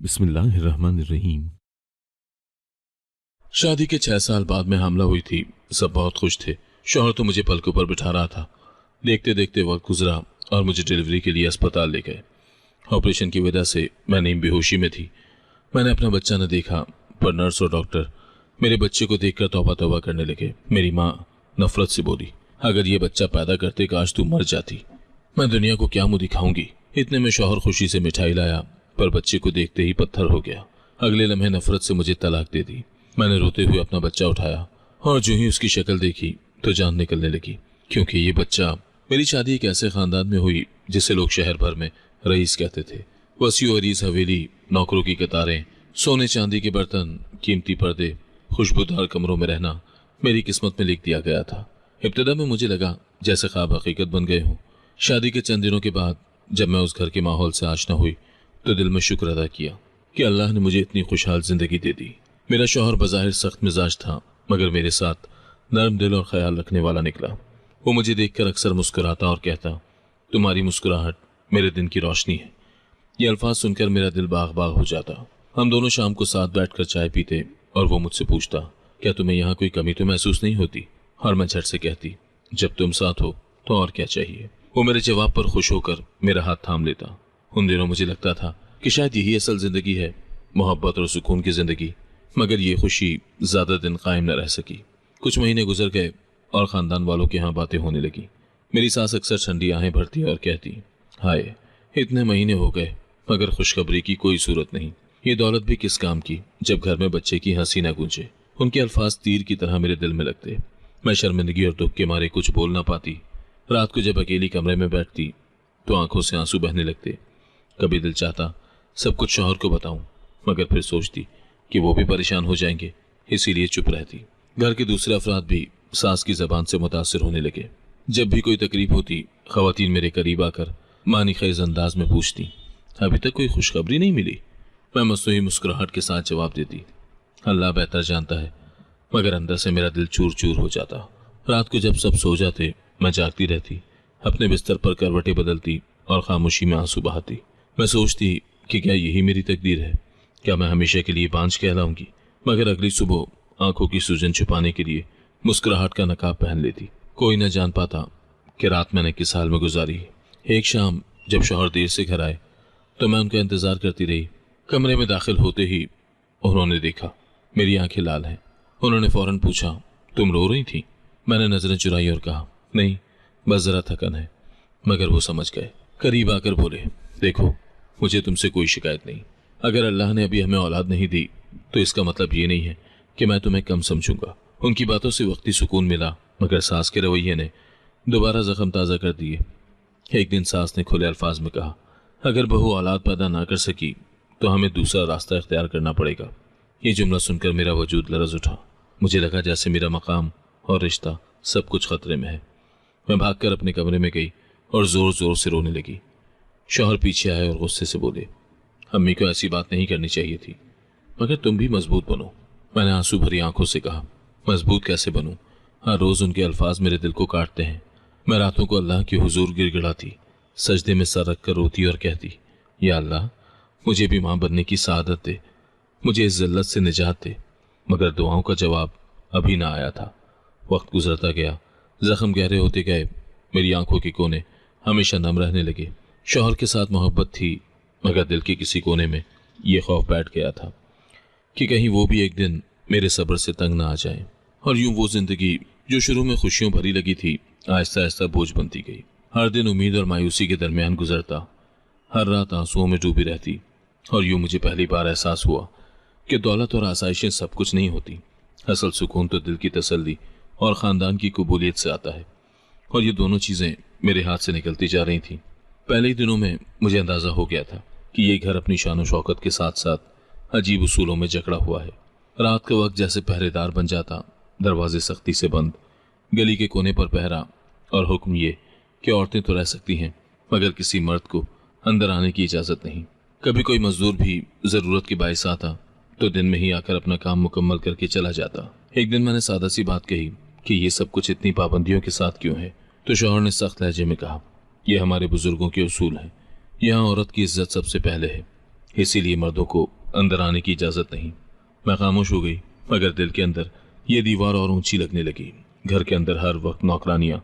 बिस्मिल्लाहिर्रहमानिर्रहीम। शादी के 6 साल बाद में हामला हुई थी। सब बहुत खुश थे। शौहर तो मुझे पलकों पर बिठा रहा था। देखते देखते वक्त गुजरा और मुझे डिलीवरी के लिए अस्पताल ले गए। ऑपरेशन की वजह से मैं नींद बेहोशी में थी। मैंने अपना बच्चा न देखा, पर नर्स और डॉक्टर मेरे बच्चे को देखकर तौबा तौबा करने लगे। मेरी माँ नफरत से बोली, अगर ये बच्चा पैदा करते काश तू मर जाती। मैं दुनिया को क्या मुंह दिखाऊंगी। इतने में शौहर खुशी से मिठाई लाया, पर बच्चे को देखते ही पत्थर हो गया। अगले लम्हे नफरत से मुझे तलाक दे दी। मैंने रोते हुए अपना बच्चा उठाया और जो ही उसकी शक्ल देखी तो जान निकलने लगी, क्योंकि ये बच्चा मेरी शादी एक ऐसे खानदान में हुई जिसे लोग शहर भर में रईस कहते थे। वसीउ अरीज हवेली, नौकरों की कतारें, सोने चांदी के बर्तन, कीमती पर्दे, खुशबूदार कमरों में रहना मेरी किस्मत में लिख दिया गया था। इब्तिदा में मुझे लगा जैसे ख्वाब हकीकत बन गए हों। शादी के चंद दिनों के बाद जब मैं उस घर के माहौल से आशना हुई तो दिल में शुक्र अदा किया कि अल्लाह ने मुझे इतनी खुशहाल जिंदगी दे दी। मेरा शौहर बज़ाहिर सख्त मिजाज था, मगर मेरे साथ नरम दिल और ख्याल रखने वाला निकला। वो मुझे देखकर अक्सर मुस्कुराता और कहता, तुम्हारी मुस्कुराहट मेरे दिन की रोशनी है। ये अल्फाज सुनकर मेरा दिल बाग बाग हो जाता। हम दोनों शाम को साथ बैठकर चाय पीते और वो मुझसे पूछता, क्या तुम्हें यहाँ कोई कमी तो महसूस नहीं होती? और मैं झट से कहती, जब तुम साथ हो तो और क्या चाहिए। वो मेरे जवाब पर खुश होकर मेरा हाथ थाम लेता। उन दिनों मुझे लगता था कि शायद यही असल जिंदगी है, मोहब्बत और सुकून की जिंदगी। मगर ये खुशी ज्यादा दिन कायम न रह सकी। कुछ महीने गुजर गए और खानदान वालों के यहाँ बातें होने लगी। मेरी सास अक्सर ठंडी आहें भरती और कहती, हाय इतने महीने हो गए मगर खुशखबरी की कोई सूरत नहीं। ये दौलत भी किस काम की जब घर में बच्चे की हंसी न गूंजे। उनके अल्फाज तीर की तरह मेरे दिल में लगते। मैं शर्मिंदगी और दुख के मारे कुछ बोल ना पाती। रात को जब अकेली कमरे में बैठती तो आंखों से आंसू बहने लगते। कभी दिल चाहता सब कुछ शौहर को बताऊं, मगर फिर सोचती कि वो भी परेशान हो जाएंगे, इसीलिए चुप रहती। घर के दूसरे अफराद भी सास की जबान से मुतासिर होने लगे। जब भी कोई तकलीफ होती, खवातीन मेरे करीब आकर मानी खेज अंदाज में पूछती, अभी तक कोई खुशखबरी नहीं मिली? मैं मसनूई मुस्कुराहट के साथ जवाब देती, अल्लाह बेहतर जानता है, मगर अंदर से मेरा दिल चूर चूर हो जाता। रात को जब सब सो जाते मैं जागती रहती, अपने बिस्तर पर करवटें बदलती और खामोशी में आंसू बहाती। मैं सोचती कि क्या यही मेरी तकदीर है, क्या मैं हमेशा के लिए बांझ कहलाऊंगी। मगर अगली सुबह आंखों की सूजन छुपाने के लिए मुस्कुराहट का नकाब पहन लेती। कोई न जान पाता कि रात मैंने किस हाल में गुजारी। एक शाम जब शौहर देर से घर आए तो मैं उनका इंतजार करती रही। कमरे में दाखिल होते ही उन्होंने देखा मेरी आंखें लाल हैं। उन्होंने फौरन पूछा, तुम रो रही थी? मैंने नजरें चुराई और कहा, नहीं बस जरा थकन है। मगर वो समझ गए। करीब आकर बोले, देखो मुझे तुमसे कोई शिकायत नहीं। अगर अल्लाह ने अभी हमें औलाद नहीं दी तो इसका मतलब ये नहीं है कि मैं तुम्हें कम समझूंगा। उनकी बातों से वक्ती सुकून मिला, मगर सास के रवैये ने दोबारा जख्म ताज़ा कर दिए। एक दिन सास ने खुले अल्फाज में कहा, अगर बहू औलाद पैदा ना कर सकी तो हमें दूसरा रास्ता इख्तियार करना पड़ेगा। ये जुमला सुनकर मेरा वजूद लरज उठा। मुझे लगा जैसे मेरा मकाम और रिश्ता सब कुछ खतरे में है। मैं भागकर अपने कमरे में गई और जोर जोर से रोने लगी। शौहर पीछे आए और गुस्से से बोले, अम्मी को ऐसी बात नहीं करनी चाहिए थी, मगर तुम भी मजबूत बनो। मैंने आंसू भरी आंखों से कहा, मजबूत कैसे बनूं? हर रोज उनके अल्फाज मेरे दिल को काटते हैं। मैं रातों को अल्लाह की हुजूर गिड़गिड़ाती, सजदे में सर रखकर रोती और कहती, या अल्लाह मुझे भी मां बनने की सआदत दे, मुझे इस जिल्लत से निजात दे। मगर दुआओं का जवाब अभी ना आया था। वक्त गुजरता गया, जख्म गहरे होते गए। मेरी आंखों के कोने हमेशा नम रहने लगे। शौहर के साथ मोहब्बत थी, मगर दिल के किसी कोने में ये खौफ बैठ गया था कि कहीं वो भी एक दिन मेरे सब्र से तंग ना आ जाए। और यूं वो जिंदगी जो शुरू में खुशियों भरी लगी थी आहिस्ता आहिस्ता बोझ बनती गई। हर दिन उम्मीद और मायूसी के दरमियान गुजरता, हर रात आंसुओं में डूबी रहती। और यूं मुझे पहली बार एहसास हुआ कि दौलत और आसाइशें सब कुछ नहीं होती। असल सुकून तो दिल की तसल्ली और ख़ानदान की कबूलियत से आता है, और ये दोनों चीज़ें मेरे हाथ से निकलती जा रही थीं। पहले ही दिनों में मुझे अंदाज़ा हो गया था कि ये घर अपनी शान शौकत के साथ साथ अजीब उसूलों में जकड़ा हुआ है। रात का वक्त जैसे पहरेदार बन जाता, दरवाजे सख्ती से बंद, गली के कोने पर पहरा, और हुक्म ये कि औरतें तो रह सकती हैं मगर किसी मर्द को अंदर आने की इजाज़त नहीं। कभी कोई मजदूर भी ज़रूरत के बायस आता तो दिन में ही आकर अपना काम मुकम्मल करके चला जाता। एक दिन मैंने सादा सी बात कही कि ये सब कुछ इतनी पाबंदियों के साथ क्यों है, तो शौहर ने सख्त लहजे में कहा, यह हमारे बुजुर्गों के उसूल हैं। यहाँ औरत की इज्जत सबसे पहले है इसीलिए मर्दों को अंदर आने की इजाजत नहीं। मैं खामोश हो गई, मगर दिल के अंदर ये दीवार और ऊंची लगने लगी। घर के अंदर हर वक्त नौकरानियां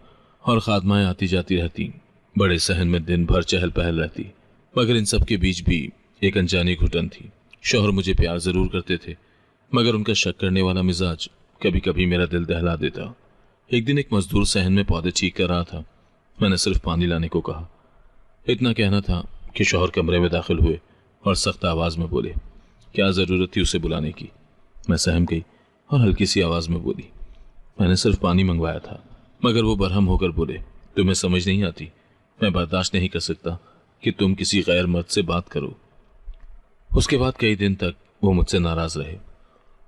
और खादमाएं आती जाती रहती, बड़े सहन में दिन भर चहल पहल रहती, मगर इन सब के बीच भी एक अनजानी घुटन थी। शौहर मुझे प्यार जरूर करते थे, मगर उनका शक करने वाला मिजाज कभी कभी मेरा दिल दहला देता। एक दिन एक मजदूर सहन में पौधे ठीक कर रहा था। मैंने सिर्फ पानी लाने को कहा। इतना कहना था कि शौहर कमरे में दाखिल हुए और सख्त आवाज में बोले, क्या जरूरत थी उसे बुलाने की। मैं सहम गई और हल्की सी आवाज में बोली, मैंने सिर्फ पानी मंगवाया था। मगर वो बरहम होकर बोले, तुम्हें समझ नहीं आती, मैं बर्दाश्त नहीं कर सकता कि तुम किसी गैर मर्द से बात करो। उसके बाद कई दिन तक वो मुझसे नाराज रहे।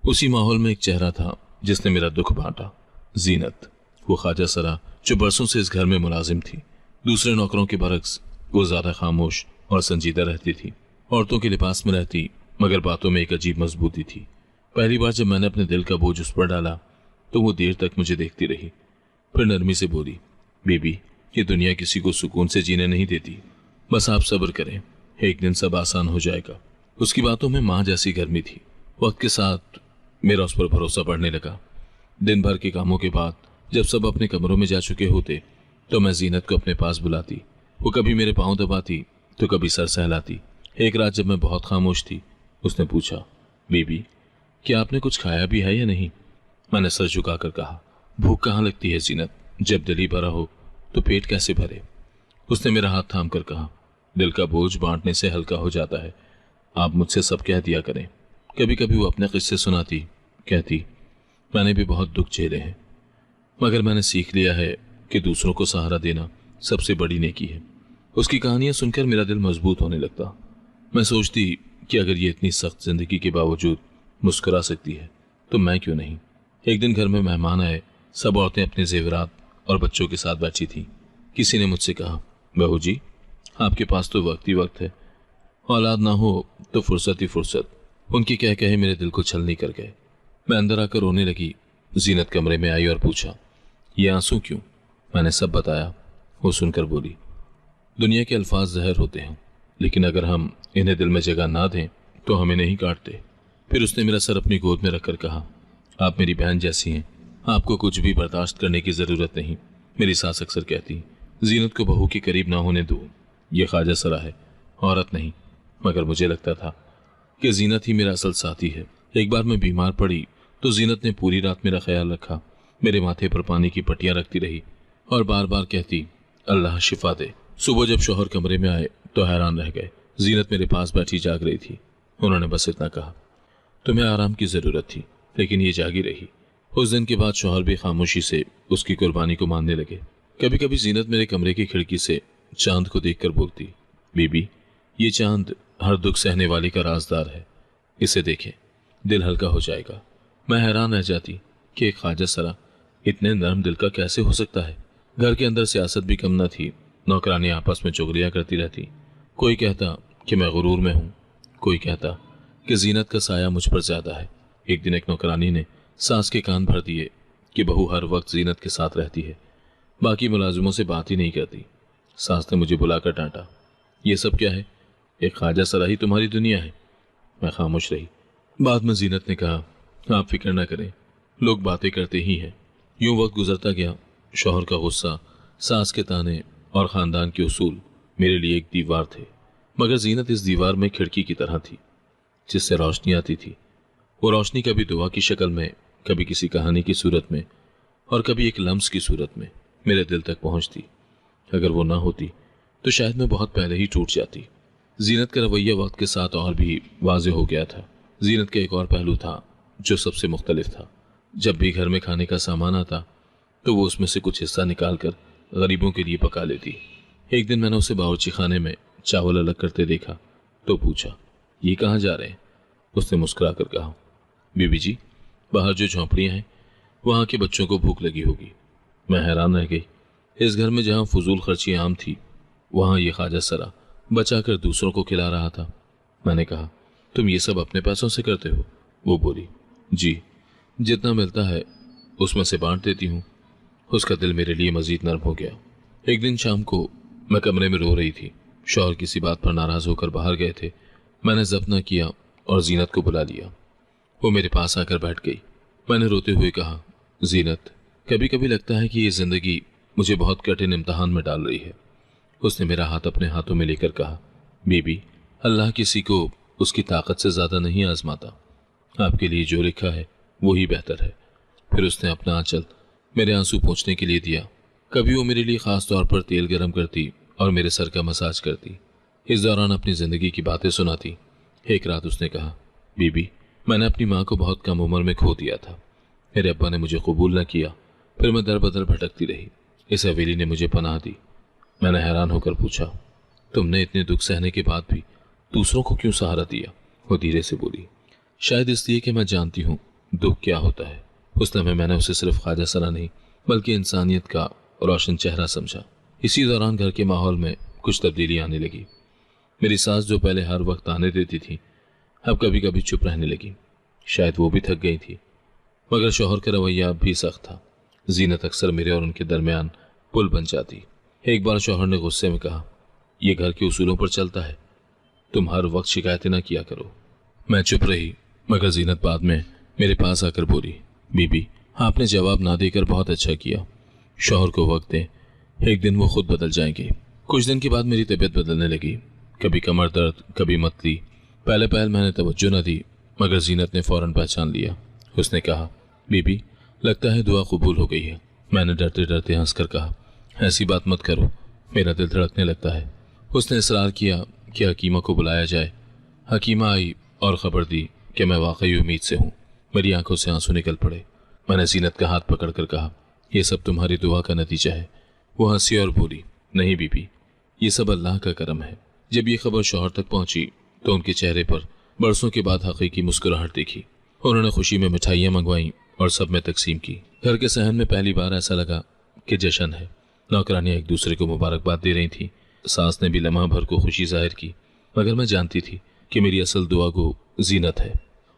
उसी माहौल में एक चेहरा था जिसने मेरा दुख बांटा, जीनत। वो ख्वाजा सरा जो बरसों से इस घर में मुलाजिम थी। दूसरे नौकरों के बरक्स वो ज्यादा खामोश और संजीदा रहती थी। औरतों के लिबास में रहती, मगर बातों में एक अजीब मजबूती थी। पहली बार जब मैंने अपने दिल का बोझ उस पर डाला तो वो देर तक मुझे देखती रही, फिर नरमी से बोली, बीबी, ये दुनिया किसी को सुकून से जीने नहीं देती, बस आप सब्र करें, एक दिन सब आसान हो जाएगा। उसकी बातों में माँ जैसी गर्मी थी। वक्त के साथ मेरा उस पर भरोसा बढ़ने लगा। दिन भर के कामों के बाद जब सब अपने कमरों में जा चुके होते तो मैं जीनत को अपने पास बुलाती। वो कभी मेरे पांव दबाती तो कभी सर सहलाती। एक रात जब मैं बहुत खामोश थी, उसने पूछा, बीबी, क्या आपने कुछ खाया भी है या नहीं। मैंने सर झुकाकर कहा, भूख कहाँ लगती है जीनत, जब दिल ही भरा हो तो पेट कैसे भरे। उसने मेरा हाथ थाम कर कहा, दिल का बोझ बांटने से हल्का हो जाता है, आप मुझसे सब कह दिया करें। कभी कभी वो अपने किस्से सुनाती, कहती, मैंने भी बहुत दुख झेले हैं, मगर मैंने सीख लिया है कि दूसरों को सहारा देना सबसे बड़ी नेकी है। उसकी कहानियां सुनकर मेरा दिल मजबूत होने लगता। मैं सोचती कि अगर ये इतनी सख्त जिंदगी के बावजूद मुस्कुरा सकती है तो मैं क्यों नहीं। एक दिन घर में मेहमान आए। सब औरतें अपने जेवरात और बच्चों के साथ बैठी थी। किसी ने मुझसे कहा, बहू जी, आपके पास तो वक्त ही वक्त है, औलाद ना हो तो फुर्सत ही फुर्सत। उनकी कह कहे मेरे दिल को छलनी कर गए। मैं अंदर आकर रोने लगी। जीनत कमरे में आई और पूछा, ये आंसू क्यों। मैंने सब बताया। वो सुनकर बोली, दुनिया के अल्फाज जहर होते हैं, लेकिन अगर हम इन्हें दिल में जगह ना दें तो हमें नहीं काटते। फिर उसने मेरा सर अपनी गोद में रखकर कहा, आप मेरी बहन जैसी हैं, आपको कुछ भी बर्दाश्त करने की जरूरत नहीं। मेरी सास अक्सर कहती, जीनत को बहू के करीब ना होने दो, ये ख्वाजा सरा है, औरत नहीं। मगर मुझे लगता था कि जीनत ही मेरा असल साथी है। एक बार मैं बीमार पड़ी तो जीनत ने पूरी रात मेरा ख्याल रखा। मेरे माथे पर पानी की पट्टियां रखती रही और बार बार कहती, अल्लाह शिफा दे। सुबह जब शौहर कमरे में आए तो हैरान रह गए। जीनत मेरे पास बैठी जाग रही थी। उन्होंने बस इतना कहा, तुम्हें आराम की जरूरत थी, लेकिन ये जागी रही। उस दिन के बाद शौहर भी खामोशी से उसकी कुर्बानी को मानने लगे। कभी कभी जीनत मेरे कमरे की खिड़की से चांद को देखकर बोलती, बीबी, ये चांद हर दुख सहने वाली का राजदार है, इसे देखें, दिल हल्का हो जाएगा। मैं हैरान रह जाती कि एक ख्वाजा सरा इतने नरम दिल का कैसे हो सकता है। घर के अंदर सियासत भी कम न थी। नौकरानी आपस में चुगलियां करती रहती। कोई कहता कि मैं गुरूर में हूँ, कोई कहता कि जीनत का साया मुझ पर ज्यादा है। एक दिन एक नौकरानी ने सास के कान भर दिए कि बहू हर वक्त जीनत के साथ रहती है, बाकी मुलाजिमों से बात ही नहीं करती। सास ने मुझे बुलाकर डांटा, ये सब क्या है, एक ख्वाजा सरा ही तुम्हारी दुनिया है। मैं खामोश रही। बाद में जीनत ने कहा, आप फिक्र न करें, लोग बातें करते ही हैं। यूं वक्त गुजरता गया। शौहर का गुस्सा, सास के ताने और खानदान के उसूल मेरे लिए एक दीवार थे, मगर जीनत इस दीवार में खिड़की की तरह थी जिससे रोशनी आती थी। वो रोशनी कभी दुआ की शक्ल में, कभी किसी कहानी की सूरत में और कभी एक लम्स की सूरत में मेरे दिल तक पहुंचती। अगर वो ना होती तो शायद मैं बहुत पहले ही टूट जाती। जीनत का रवैया वक्त के साथ और भी वाज़ेह हो गया था। जीनत का एक और पहलू था जो सबसे मुख्तलिफ था। जब भी घर में खाने का सामान आता तो वो उसमें से कुछ हिस्सा निकाल कर गरीबों के लिए पका लेती। एक दिन मैंने उसे बावर्ची खाने में चावल अलग करते देखा तो पूछा, ये कहाँ जा रहे हैं। उसने मुस्कुरा कर कहा, बीबी जी, बाहर जो झोंपड़ियाँ हैं वहाँ के बच्चों को भूख लगी होगी। मैं हैरान रह गई। इस घर में जहाँ फजूल खर्ची आम थी, वहाँ ये ख्वाजा सरा बचाकर दूसरों को खिला रहा था। मैंने कहा, तुम ये सब अपने पैसों से करते हो। वो बोली, जी, जितना मिलता है उसमें से बांट देती हूँ। उसका दिल मेरे लिए मजीद नर्म हो गया। एक दिन शाम को मैं कमरे में रो रही थी। शौहर किसी बात पर नाराज होकर बाहर गए थे। मैंने जब्त न किया और जीनत को बुला लिया। वो मेरे पास आकर बैठ गई। मैंने रोते हुए कहा, जीनत, कभी कभी लगता है कि ये जिंदगी मुझे बहुत कठिन इम्तहान में डाल रही है। उसने मेरा हाथ अपने हाथों में लेकर कहा, बीबी, अल्लाह किसी को उसकी ताकत से ज्यादा नहीं आजमाता। आपके लिए जो लिखा है वो ही बेहतर है। फिर उसने अपना आंचल मेरे आंसू पोंछने के लिए दिया। कभी वो मेरे लिए खास तौर पर तेल गर्म करती और मेरे सर का मसाज करती। इस दौरान अपनी जिंदगी की बातें सुनाती। एक रात उसने कहा, बीबी, मैंने अपनी माँ को बहुत कम उम्र में खो दिया था। मेरे अब्बा ने मुझे कबूल न किया। फिर मैं दर बदर भटकती रही। इस हवेली ने मुझे पनाह दी। मैंने हैरान होकर पूछा, तुमने इतने दुख सहने के बाद भी दूसरों को क्यों सहारा दिया? वो धीरे से बोली, शायद इसलिए कि मैं जानती हूँ दुख क्या होता है। उस लम्हे मैंने उसे सिर्फ ख्वाजा सरा नहीं बल्कि इंसानियत का रोशन चेहरा समझा। इसी दौरान घर के माहौल में कुछ तब्दीली आने लगी। मेरी सास जो पहले हर वक्त आने देती थी, अब कभी कभी चुप रहने लगी। शायद वो भी थक गई थी। मगर शौहर का रवैया अब भी सख्त था। जीनत अक्सर मेरे और उनके दरमियान पुल बन जाती। एक बार शौहर ने गुस्से में कहा, यह घर के उसूलों पर चलता है, तुम हर वक्त शिकायतें न किया करो। मैं चुप रही, मगर जीनत बाद में मेरे पास आकर बोली, बीबी, आपने जवाब ना देकर बहुत अच्छा किया। शौहर को वक्त दें, एक दिन वो खुद बदल जाएंगे। कुछ दिन के बाद मेरी तबीयत बदलने लगी। कभी कमर दर्द, कभी मतली। पहले मैंने तवज्जो न दी, मगर जीनत ने फौरन पहचान लिया। उसने कहा, बीबी, लगता है दुआ कबूल हो गई है। मैंने डरते डरते हंसकर कहा, ऐसी बात मत करो, मेरा दिल धड़कने लगता है। उसने इसरार किया कि हकीमा को बुलाया जाए। हकीमा आई और खबर दी कि मैं वाकई उम्मीद से हूँ। मेरी आंखों से आंसू निकल पड़े। मैंने जीनत का हाथ पकड़कर कहा, यह सब तुम्हारी दुआ का नतीजा है। वो हंसी और बोली, नहीं बीबी, ये सब अल्लाह का करम है। जब ये खबर शौहर तक पहुंची तो उनके चेहरे पर बरसों के बाद हकीकी मुस्कुराहट देखी। उन्होंने खुशी में मिठाइयाँ मंगवाई और सब में तकसीम की। घर के सहन में पहली बार ऐसा लगा कि जश्न है। नौकरानियाँ एक दूसरे को मुबारकबाद दे रही थी। सास ने भी लम्हा भर को खुशी जाहिर की, मगर मैं जानती थी कि मेरी असल दुआ गो जीनत है।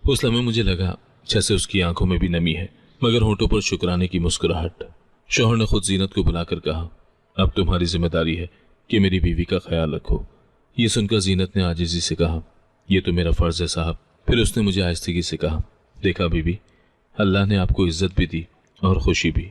उस लम्हे मुझे लगा जैसे उसकी आंखों में भी नमी है, मगर होठों पर शुक्राने की मुस्कुराहट। शौहर ने खुद जीनत को बुलाकर कहा, अब तुम्हारी जिम्मेदारी है कि मेरी बीवी का ख्याल रखो। ये सुनकर जीनत ने आजिज़ी से कहा, यह तो मेरा फर्ज है साहब। फिर उसने मुझे आहिस्तगी से कहा, देखा बीबी, अल्लाह ने आपको इज्जत भी दी और खुशी भी।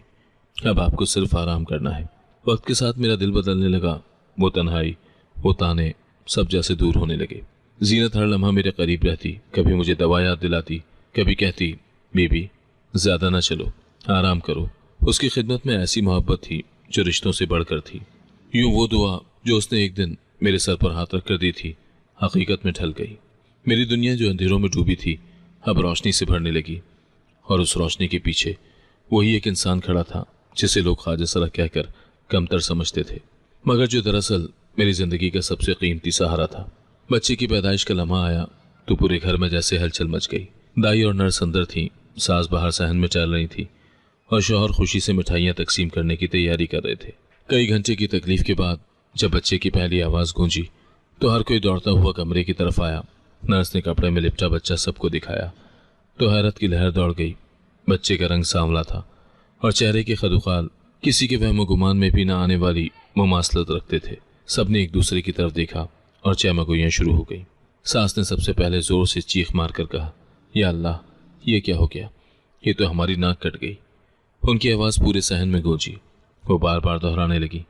अब आपको सिर्फ आराम करना है। वक्त के साथ मेरा दिल बदलने लगा। वो तन्हाई, वो ताने सब जैसे दूर होने लगे। जीनत हर लम्हा मेरे करीब रहती। कभी मुझे दवा याद दिलाती, कभी कहती, बीबी, ज्यादा ना चलो, आराम करो। उसकी खिदमत में ऐसी मोहब्बत थी जो रिश्तों से बढ़कर थी। यूं वो दुआ जो उसने एक दिन मेरे सर पर हाथ रख कर दी थी, हकीकत में ढल गई। मेरी दुनिया जो अंधेरों में डूबी थी, अब रोशनी से भरने लगी। और उस रोशनी के पीछे वही एक इंसान खड़ा था जिसे लोग ख्वाजा सरा कहकर कमतर समझते थे, मगर जो दरअसल मेरी जिंदगी का सबसे कीमती सहारा था। बच्चे की पैदाइश का लम्हा आया तो पूरे घर में जैसे हलचल मच गई। दाई और नर्स अंदर थी, सास बाहर सहन में चल रही थी और शौहर खुशी से मिठाइयाँ तकसीम करने की तैयारी कर रहे थे। कई घंटे की तकलीफ के बाद जब बच्चे की पहली आवाज़ गूंजी तो हर कोई दौड़ता हुआ कमरे की तरफ आया। नर्स ने कपड़े में लिपटा बच्चा सबको दिखाया तो हैरत की लहर दौड़ गई। बच्चे का रंग सांवला था और चेहरे के खदुखाल किसी के वहम गुमान में भी न आने वाली मुमासलत रखते थे। सबने एक दूसरे की तरफ देखा और चहमगोइयाँ शुरू हो गई। सास ने सबसे पहले जोर से चीख मार कर कहा, या अल्लाह, ये क्या हो गया? ये तो हमारी नाक कट गई। उनकी आवाज़ पूरे सहन में गूंजी। वो बार बार दोहराने लगी,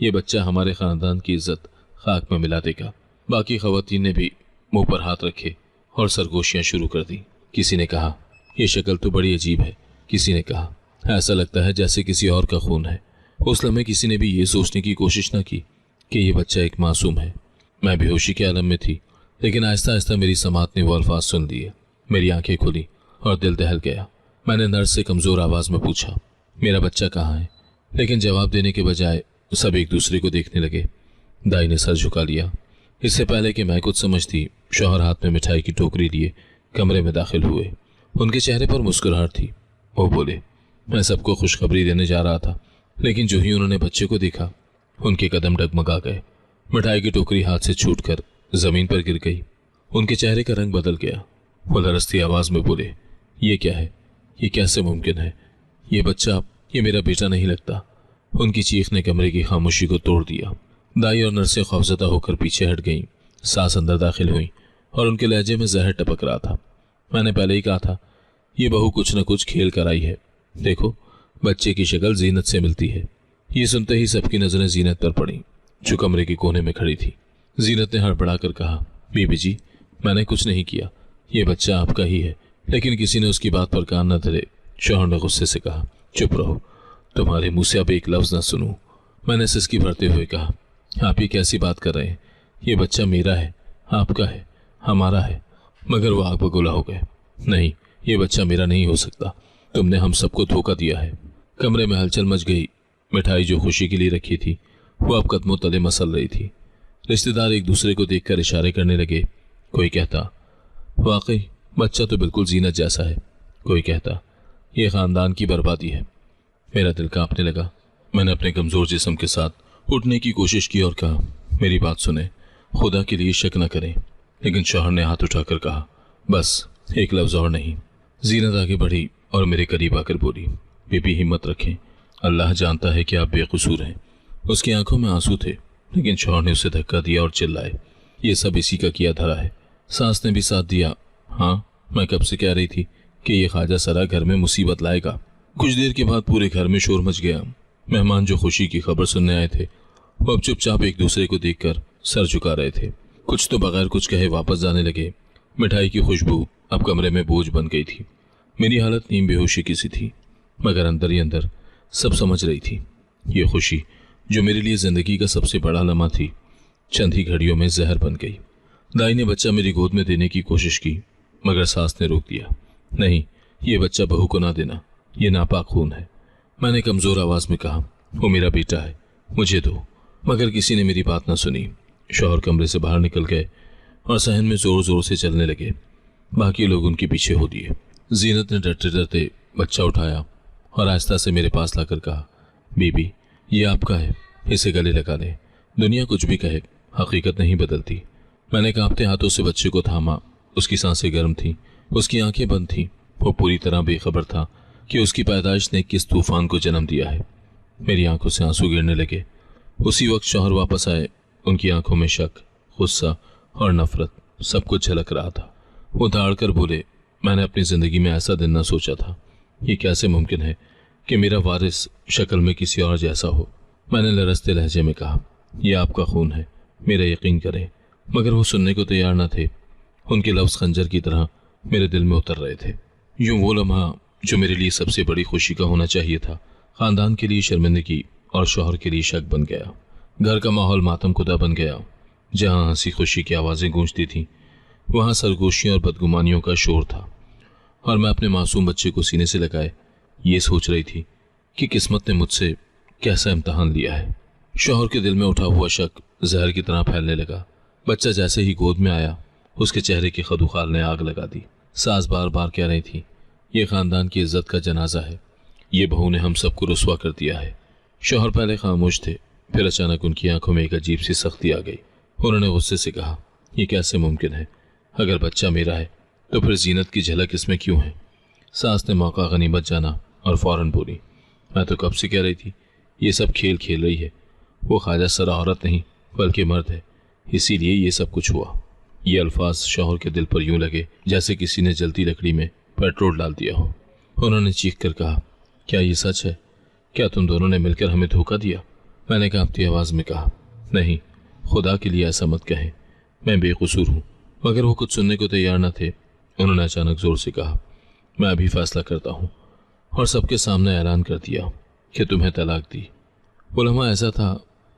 ये बच्चा हमारे ख़ानदान की इज्जत खाक में मिला देगा। बाकी ख़वातीन ने भी मुंह पर हाथ रखे और सरगोशियाँ शुरू कर दी। किसी ने कहा, यह शक्ल तो बड़ी अजीब है। किसी ने कहा, ऐसा लगता है जैसे किसी और का खून है। उस लम्हे किसी ने भी ये सोचने की कोशिश न की कि यह बच्चा एक मासूम है। मैं बेहोशी के आलम में थी, लेकिन आहिस्ता आहिस्ता मेरी समात ने वो अल्फाज सुन लिए। मेरी आंखें खुली और दिल दहल गया। मैंने नर्स से कमज़ोर आवाज़ में पूछा, मेरा बच्चा कहाँ है? लेकिन जवाब देने के बजाय सब एक दूसरे को देखने लगे। दाई ने सर झुका लिया। इससे पहले कि मैं कुछ समझती, शौहर हाथ में मिठाई की टोकरी लिए कमरे में दाखिल हुए। उनके चेहरे पर मुस्कुराहट थी। वो बोले, मैं सबको खुशखबरी देने जा रहा था, लेकिन जो ही उन्होंने बच्चे को देखा उनके कदम डगमगा गए। मिठाई की टोकरी हाथ से छूटकर जमीन पर गिर गई। उनके चेहरे का रंग बदल गया। वो लरसती आवाज में बोले, ये क्या है? ये कैसे मुमकिन है? ये बच्चा, ये मेरा बेटा नहीं लगता। उनकी चीख ने कमरे की खामोशी को तोड़ दिया। दाई और नर्सें खौफजदा होकर पीछे हट गईं। सास अंदर दाखिल हुई और उनके लहजे में जहर टपक रहा था। मैंने पहले ही कहा था, ये बहू कुछ न कुछ खेल कर आई है। देखो, बच्चे की शक्ल जीनत से मिलती है। ये सुनते ही सबकी नजरें जीनत पर पड़ी, जो कमरे के कोने में खड़ी थी। जीनत ने हड़बड़ाकर कहा, बीबी जी, मैंने कुछ नहीं किया, ये बच्चा आपका ही है। लेकिन किसी ने उसकी बात पर कान न धरे। शौहर ने गुस्से से कहा, चुप रहो, तुम्हारे मुंह से अब एक लफ्ज न सुनूं। मैंने सिसकी भरते हुए कहा, आप ये कैसी बात कर रहे हैं? ये बच्चा मेरा है, आपका है, हमारा है। मगर वो आग बगोला हो गए। नहीं, ये बच्चा मेरा नहीं हो सकता। तुमने हम सबको धोखा दिया है। कमरे में हलचल मच गई। मिठाई जो खुशी के लिए रखी थी, वो अब कदमों तले मसल रही थी। रिश्तेदार एक दूसरे को देखकर इशारे करने लगे। कोई कहता, वाकई बच्चा तो बिल्कुल जीनत जैसा है। कोई कहता, ये खानदान की बर्बादी है। मेरा दिल कांपने लगा। मैंने अपने कमजोर जिस्म के साथ उठने की कोशिश की और कहा, मेरी बात सुने, खुदा के लिए शक न करें। लेकिन शौहर ने हाथ उठाकर कहा, बस एक लफ्ज और नहीं। जीनत आगे बढ़ी और मेरे करीब आकर बोली, बीबी हिम्मत रखें, अल्लाह जानता है कि आप बेकसूर हैं। उसकी आंखों में आंसू थे, लेकिन शौहर ने उसे धक्का दिया और चिल्लाए, ये सब इसी का किया धरा है। सास ने भी साथ दिया। हाँ, मैं कब से कह रही थी कि ये ख्वाजा सरा घर में मुसीबत लाएगा। कुछ देर के बाद पूरे घर में शोर मच गया। मेहमान जो खुशी की खबर सुनने आए थे, वो अब चुपचाप एक दूसरे को देखकर सर झुका रहे थे। कुछ तो बगैर कुछ कहे वापस जाने लगे। मिठाई की खुशबू अब कमरे में बोझ बन गई थी। मेरी हालत नीम बेहोशी की सी थी, मगर अंदर ही अंदर सब समझ रही थी। ये खुशी जो मेरे लिए जिंदगी का सबसे बड़ा लम्हा थी, चंद ही घड़ियों में जहर बन गई। दाई ने बच्चा मेरी गोद में देने की कोशिश की, मगर सास ने रोक दिया। नहीं, ये बच्चा बहू को ना देना, ये नापाक खून है। मैंने कमजोर आवाज में कहा, वो मेरा बेटा है, मुझे दो। मगर किसी ने मेरी बात ना सुनी। शौहर कमरे से बाहर निकल गए और सहन में जोर जोर से चलने लगे। बाकी लोग उनके पीछे हो दिए। जीनत ने डरते डरते बच्चा उठाया और आहिस्ता से मेरे पास लाकर कहा, बीबी, ये आपका है, इसे गले लगा लें। दुनिया कुछ भी कहे, हकीकत नहीं बदलती। मैंने कांपते हाथों से बच्चे को थामा। उसकी सांसें गर्म थीं, उसकी आंखें बंद थीं। वो पूरी तरह बेखबर था कि उसकी पैदाइश ने किस तूफान को जन्म दिया है। मेरी आंखों से आंसू गिरने लगे। उसी वक्त शौहर वापस आए। उनकी आंखों में शक, गुस्सा और नफरत सब कुछ झलक रहा था। वो दहाड़ कर बोले, मैंने अपनी जिंदगी में ऐसा दिन न सोचा था। ये कैसे मुमकिन है कि मेरा वारिस शक्ल में किसी और जैसा हो। मैंने लरसते लहजे में कहा, यह आपका खून है, मेरा यकीन करें। मगर वो सुनने को तैयार न थे। उनके लफ्ज खंजर की तरह मेरे दिल में उतर रहे थे। यूं वो लम्हा जो मेरे लिए सबसे बड़ी खुशी का होना चाहिए था, खानदान के लिए शर्मिंदगी और शौहर के लिए शक बन गया। घर का माहौल मातम खुदा बन गया। जहां हंसी खुशी की आवाज़ें गूंजती थीं, वहां सरगोशियों और बदगुमानियों का शोर था। और मैं अपने मासूम बच्चे को सीने से लगाए ये सोच रही थी कि किस्मत ने मुझसे कैसा इम्तहान लिया है। शौहर के दिल में उठा हुआ शक जहर की तरह फैलने लगा। बच्चा जैसे ही गोद में आया, उसके चेहरे की खदुखाल ने आग लगा दी। सास बार बार कह रही थी, ये खानदान की इज्जत का जनाजा है, ये बहू ने हम सबको रुस्वा कर दिया है। शौहर पहले खामोश थे, फिर अचानक उनकी आंखों में एक अजीब सी सख्ती आ गई। उन्होंने गुस्से से कहा, यह कैसे मुमकिन है? अगर बच्चा मेरा है तो फिर जीनत की झलक इसमें क्यों है? सास ने मौका गनीमत जाना और फौरन बोली, मैं तो कब से कह रही थी ये सब खेल खेल रही है। वो ख्वाजा सरा औरत नहीं बल्कि मर्द है, इसीलिए ये सब कुछ हुआ। ये अल्फाज शौहर के दिल पर यूं लगे जैसे किसी ने जलती लकड़ी में पेट्रोल डाल दिया हो। उन्होंने चीख कर कहा, क्या ये सच है? क्या तुम दोनों ने मिलकर हमें धोखा दिया? मैंने कांपती आवाज में कहा, नहीं, खुदा के लिए ऐसा मत कहें, मैं बेकसूर हूँ। मगर वो कुछ सुनने को तैयार न थे। उन्होंने अचानक जोर से कहा, मैं अभी फैसला करता हूँ, और सबके सामने ऐलान कर दिया कि तुम्हें तलाक दी। वो लम्हा ऐसा था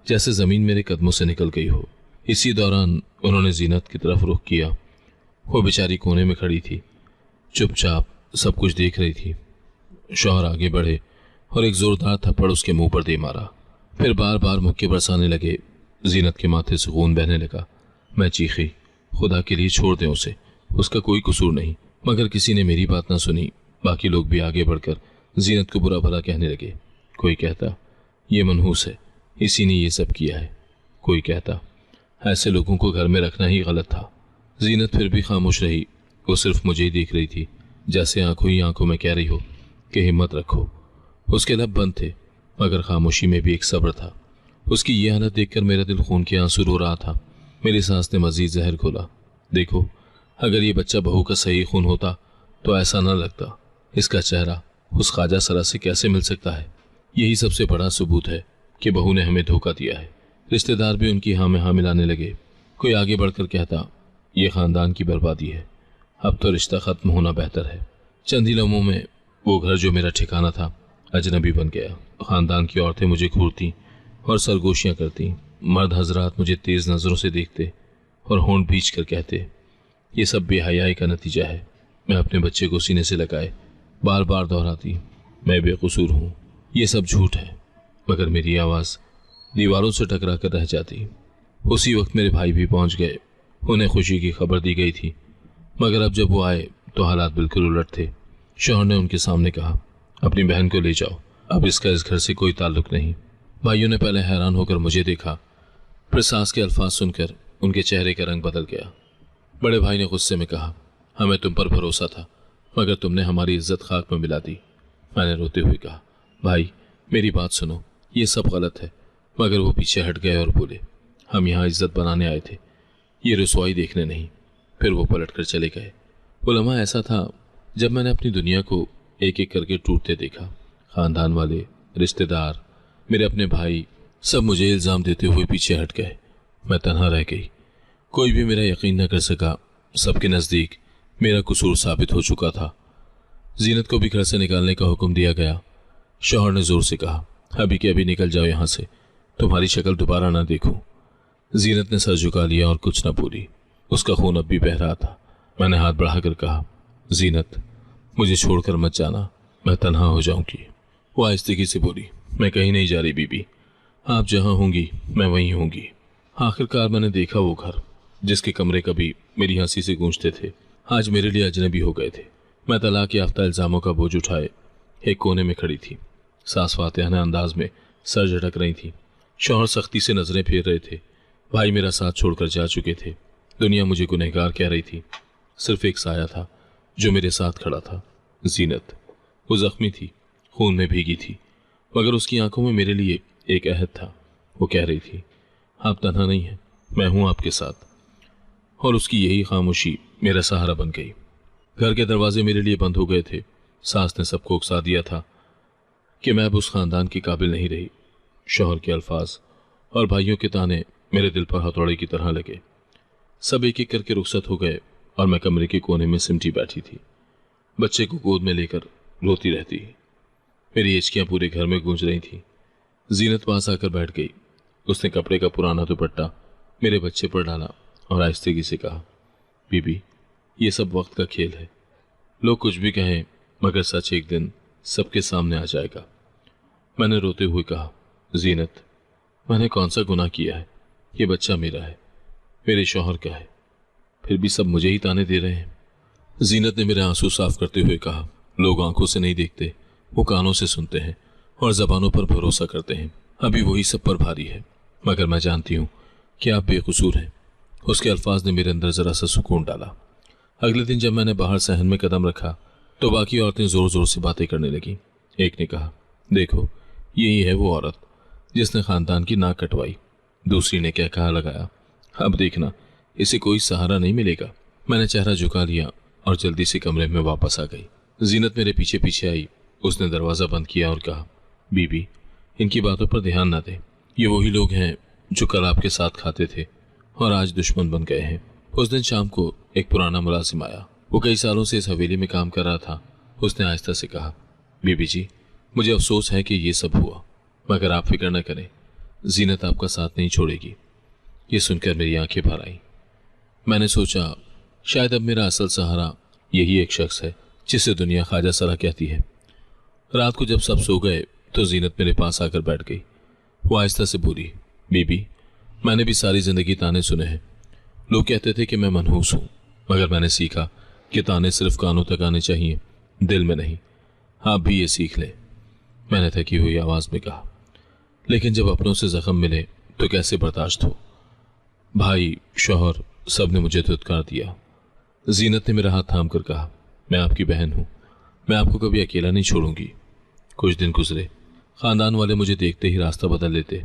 जैसे ज़मीन मेरे कदमों से निकल गई हो। इसी दौरान उन्होंने जीनत की तरफ रुख किया। वो बेचारी कोने में खड़ी थी, चुपचाप सब कुछ देख रही थी। शौहर आगे बढ़े और एक जोरदार थप्पड़ उसके मुंह पर दे मारा। फिर बार बार मुक्के बरसाने लगे। जीनत के माथे से खून बहने लगा। मैं चीखी, खुदा के लिए छोड़ दें उसे, उसका कोई कसूर नहीं। मगर किसी ने मेरी बात ना सुनी। बाकी लोग भी आगे बढ़कर जीनत को बुरा भला कहने लगे। कोई कहता, ये मनहूस है, इसी ने ये सब किया है। कोई कहता, ऐसे लोगों को घर में रखना ही गलत था। जीनत फिर भी खामोश रही। वो सिर्फ मुझे ही देख रही थी, जैसे आंखों ही आंखों में कह रही हो कि हिम्मत रखो। उसके लब बंद थे, मगर खामोशी में भी एक सब्र था। उसकी ये हालत देखकर मेरा दिल खून के आंसू रो रहा था। मेरी सांस ने मजीद जहर खोला। देखो, अगर ये बच्चा बहू का सही खून होता तो ऐसा न लगता। इसका चेहरा उस ख्वाजा सरा से कैसे मिल सकता है? यही सबसे बड़ा सबूत है कि बहू ने हमें धोखा दिया है। रिश्तेदार भी उनकी हाँ में हाँ मिलाने लगे। कोई आगे बढ़कर कहता, ये खानदान की बर्बादी है, अब तो रिश्ता खत्म होना बेहतर है। चंद ही लम्हों में वो घर जो मेरा ठिकाना था अजनबी बन गया। खानदान की औरतें मुझे घूरती और सरगोशियां करती। मर्द हजरात मुझे तेज नजरों से देखते और होंठ भींच कर कहते, ये सब बेहयाई का नतीजा है। मैं अपने बच्चे को सीने से लगाए बार बार दोहराती, मैं बेकसूर हूँ, ये सब झूठ है। मगर मेरी आवाज़ दीवारों से टकरा कर रह जाती। उसी वक्त मेरे भाई भी पहुंच गए। उन्हें खुशी की खबर दी गई थी, मगर अब जब वो आए तो हालात बिल्कुल उलट थे। शौहर ने उनके सामने कहा, अपनी बहन को ले जाओ, अब इसका इस घर से कोई ताल्लुक नहीं। भाइयों ने पहले हैरान होकर मुझे देखा, फिर सास के अल्फाज सुनकर उनके चेहरे का रंग बदल गया। बड़े भाई ने गुस्से में कहा, हमें तुम पर भरोसा था, मगर तुमने हमारी इज्जत खाक में मिला दी। मैंने रोते हुए कहा, भाई मेरी बात सुनो, ये सब गलत है। मगर वो पीछे हट गए और बोले, हम यहाँ इज्जत बनाने आए थे, ये रसवाई देखने नहीं। फिर वो पलट कर चले गए। वो लम्हा ऐसा था जब मैंने अपनी दुनिया को एक एक करके टूटते देखा। खानदान वाले, रिश्तेदार, मेरे अपने भाई सब मुझे इल्ज़ाम देते हुए पीछे हट गए। मैं तन्हा रह गई। कोई भी मेरा यकीन न कर सका। सबके नज़दीक मेरा कसूर साबित हो चुका था। जीनत को भी घर से निकालने का हुक्म दिया गया। शौहर ने जोर से कहा, अभी के अभी निकल जाओ यहाँ से, तुम्हारी शक्ल दोबारा ना देखूं। जीनत ने सर झुका लिया और कुछ न बोली। उसका खून अब भी बह रहा था। मैंने हाथ बढ़ाकर कहा, जीनत मुझे छोड़कर मत जाना, मैं तन्हा हो जाऊंगी। वो आहिस्तेगी से बोली, मैं कहीं नहीं जा रही बीबी, आप जहाँ होंगी मैं वहीं होंगी। आखिरकार मैंने देखा वो घर जिसके कमरे कभी मेरी हंसी से गूंजते थे, आज मेरे लिए अजनबी हो गए थे। मैं तलाक याफ्ता इल्ज़ामों का बोझ उठाए एक कोने में खड़ी थी। सास फातिहाना अंदाज में सर झटक रही थी। शौहर सख्ती से नजरें फेर रहे थे। भाई मेरा साथ छोड़कर जा चुके थे। दुनिया मुझे गुनहगार कह रही थी। सिर्फ एक साया था जो मेरे साथ खड़ा था, जीनत। वो जख्मी थी, खून में भीगी थी, मगर उसकी आंखों में मेरे लिए एक अहद था। वो कह रही थी, आप तन्हा नहीं हैं, मैं हूं आपके साथ। और उसकी यही खामोशी मेरा सहारा बन गई। घर के दरवाजे मेरे लिए बंद हो गए थे। सास ने सबको उकसा दिया था कि मैं अब उस खानदान की काबिल नहीं रही। शौहर के अल्फाज और भाइयों के ताने मेरे दिल पर हथौड़े की तरह लगे। सब एक एक करके रुखसत हो गए और मैं कमरे के कोने में सिमटी बैठी थी, बच्चे को गोद में लेकर रोती रहती। मेरी हिचकियां पूरे घर में गूंज रही थी। जीनत पास आकर बैठ गई। उसने कपड़े का पुराना दुपट्टा मेरे बच्चे पर डाला और आहिस्तेगी से कहा, बीबी ये सब वक्त का खेल है। लोग कुछ भी कहें, मगर सच एक दिन सबके सामने आ जाएगा। मैंने रोते हुए कहा, जीनत मैंने कौन सा गुनाह किया है? ये बच्चा मेरा है, मेरे शौहर का है, फिर भी सब मुझे ही ताने दे रहे हैं। जीनत ने मेरे आंसू साफ करते हुए कहा, लोग आंखों से नहीं देखते, वो कानों से सुनते हैं और जबानों पर भरोसा करते हैं। अभी वही सब पर भारी है, मगर मैं जानती हूँ कि आप बेकसूर हैं। उसके अल्फाज ने मेरे अंदर जरा सा सुकून डाला। अगले दिन जब मैंने बाहर सहन में कदम रखा तो बाकी औरतें जोर जोर से बातें करने लगी। एक ने कहा, देखो यही है वो औरत जिसने खानदान की नाक कटवाई। दूसरी ने क्या कहा लगाया, अब देखना इसे कोई सहारा नहीं मिलेगा। मैंने चेहरा झुका लिया और जल्दी से कमरे में वापस आ गई। जीनत मेरे पीछे पीछे आई। उसने दरवाज़ा बंद किया और कहा, बीबी इनकी बातों पर ध्यान ना दे। ये वही लोग हैं जो कल आपके साथ खाते थे और आज दुश्मन बन गए हैं। उस दिन शाम को एक पुराना मुलाजिम आया। वो कई सालों से इस हवेली में काम कर रहा था। उसने आहिस्ता से कहा, बीबी जी मुझे अफसोस है कि ये सब हुआ, मगर आप फिक्र न करें, जीनत आपका साथ नहीं छोड़ेगी। ये सुनकर मेरी आंखें भर आईं। मैंने सोचा शायद अब मेरा असल सहारा यही एक शख्स है जिसे दुनिया ख्वाजा सरा कहती है। रात को जब सब सो गए तो जीनत मेरे पास आकर बैठ गई। वो आहिस्ता से बोली, बीबी मैंने भी सारी जिंदगी ताने सुने हैं। लोग कहते थे कि मैं मनहूस हूँ, मगर मैंने सीखा कि ताने सिर्फ कानों तक आने चाहिए, दिल में नहीं। आप भी ये सीख लें, मैंने थकी हुई आवाज़ में कहा। लेकिन जब अपनों से जख्म मिले तो कैसे बर्दाश्त हो। भाई, शौहर सब ने मुझे धुतकार दिया। जीनत ने मेरा हाथ थाम कर कहा, मैं आपकी बहन हूँ, मैं आपको कभी अकेला नहीं छोड़ूंगी। कुछ दिन गुजरे। खानदान वाले मुझे देखते ही रास्ता बदल लेते।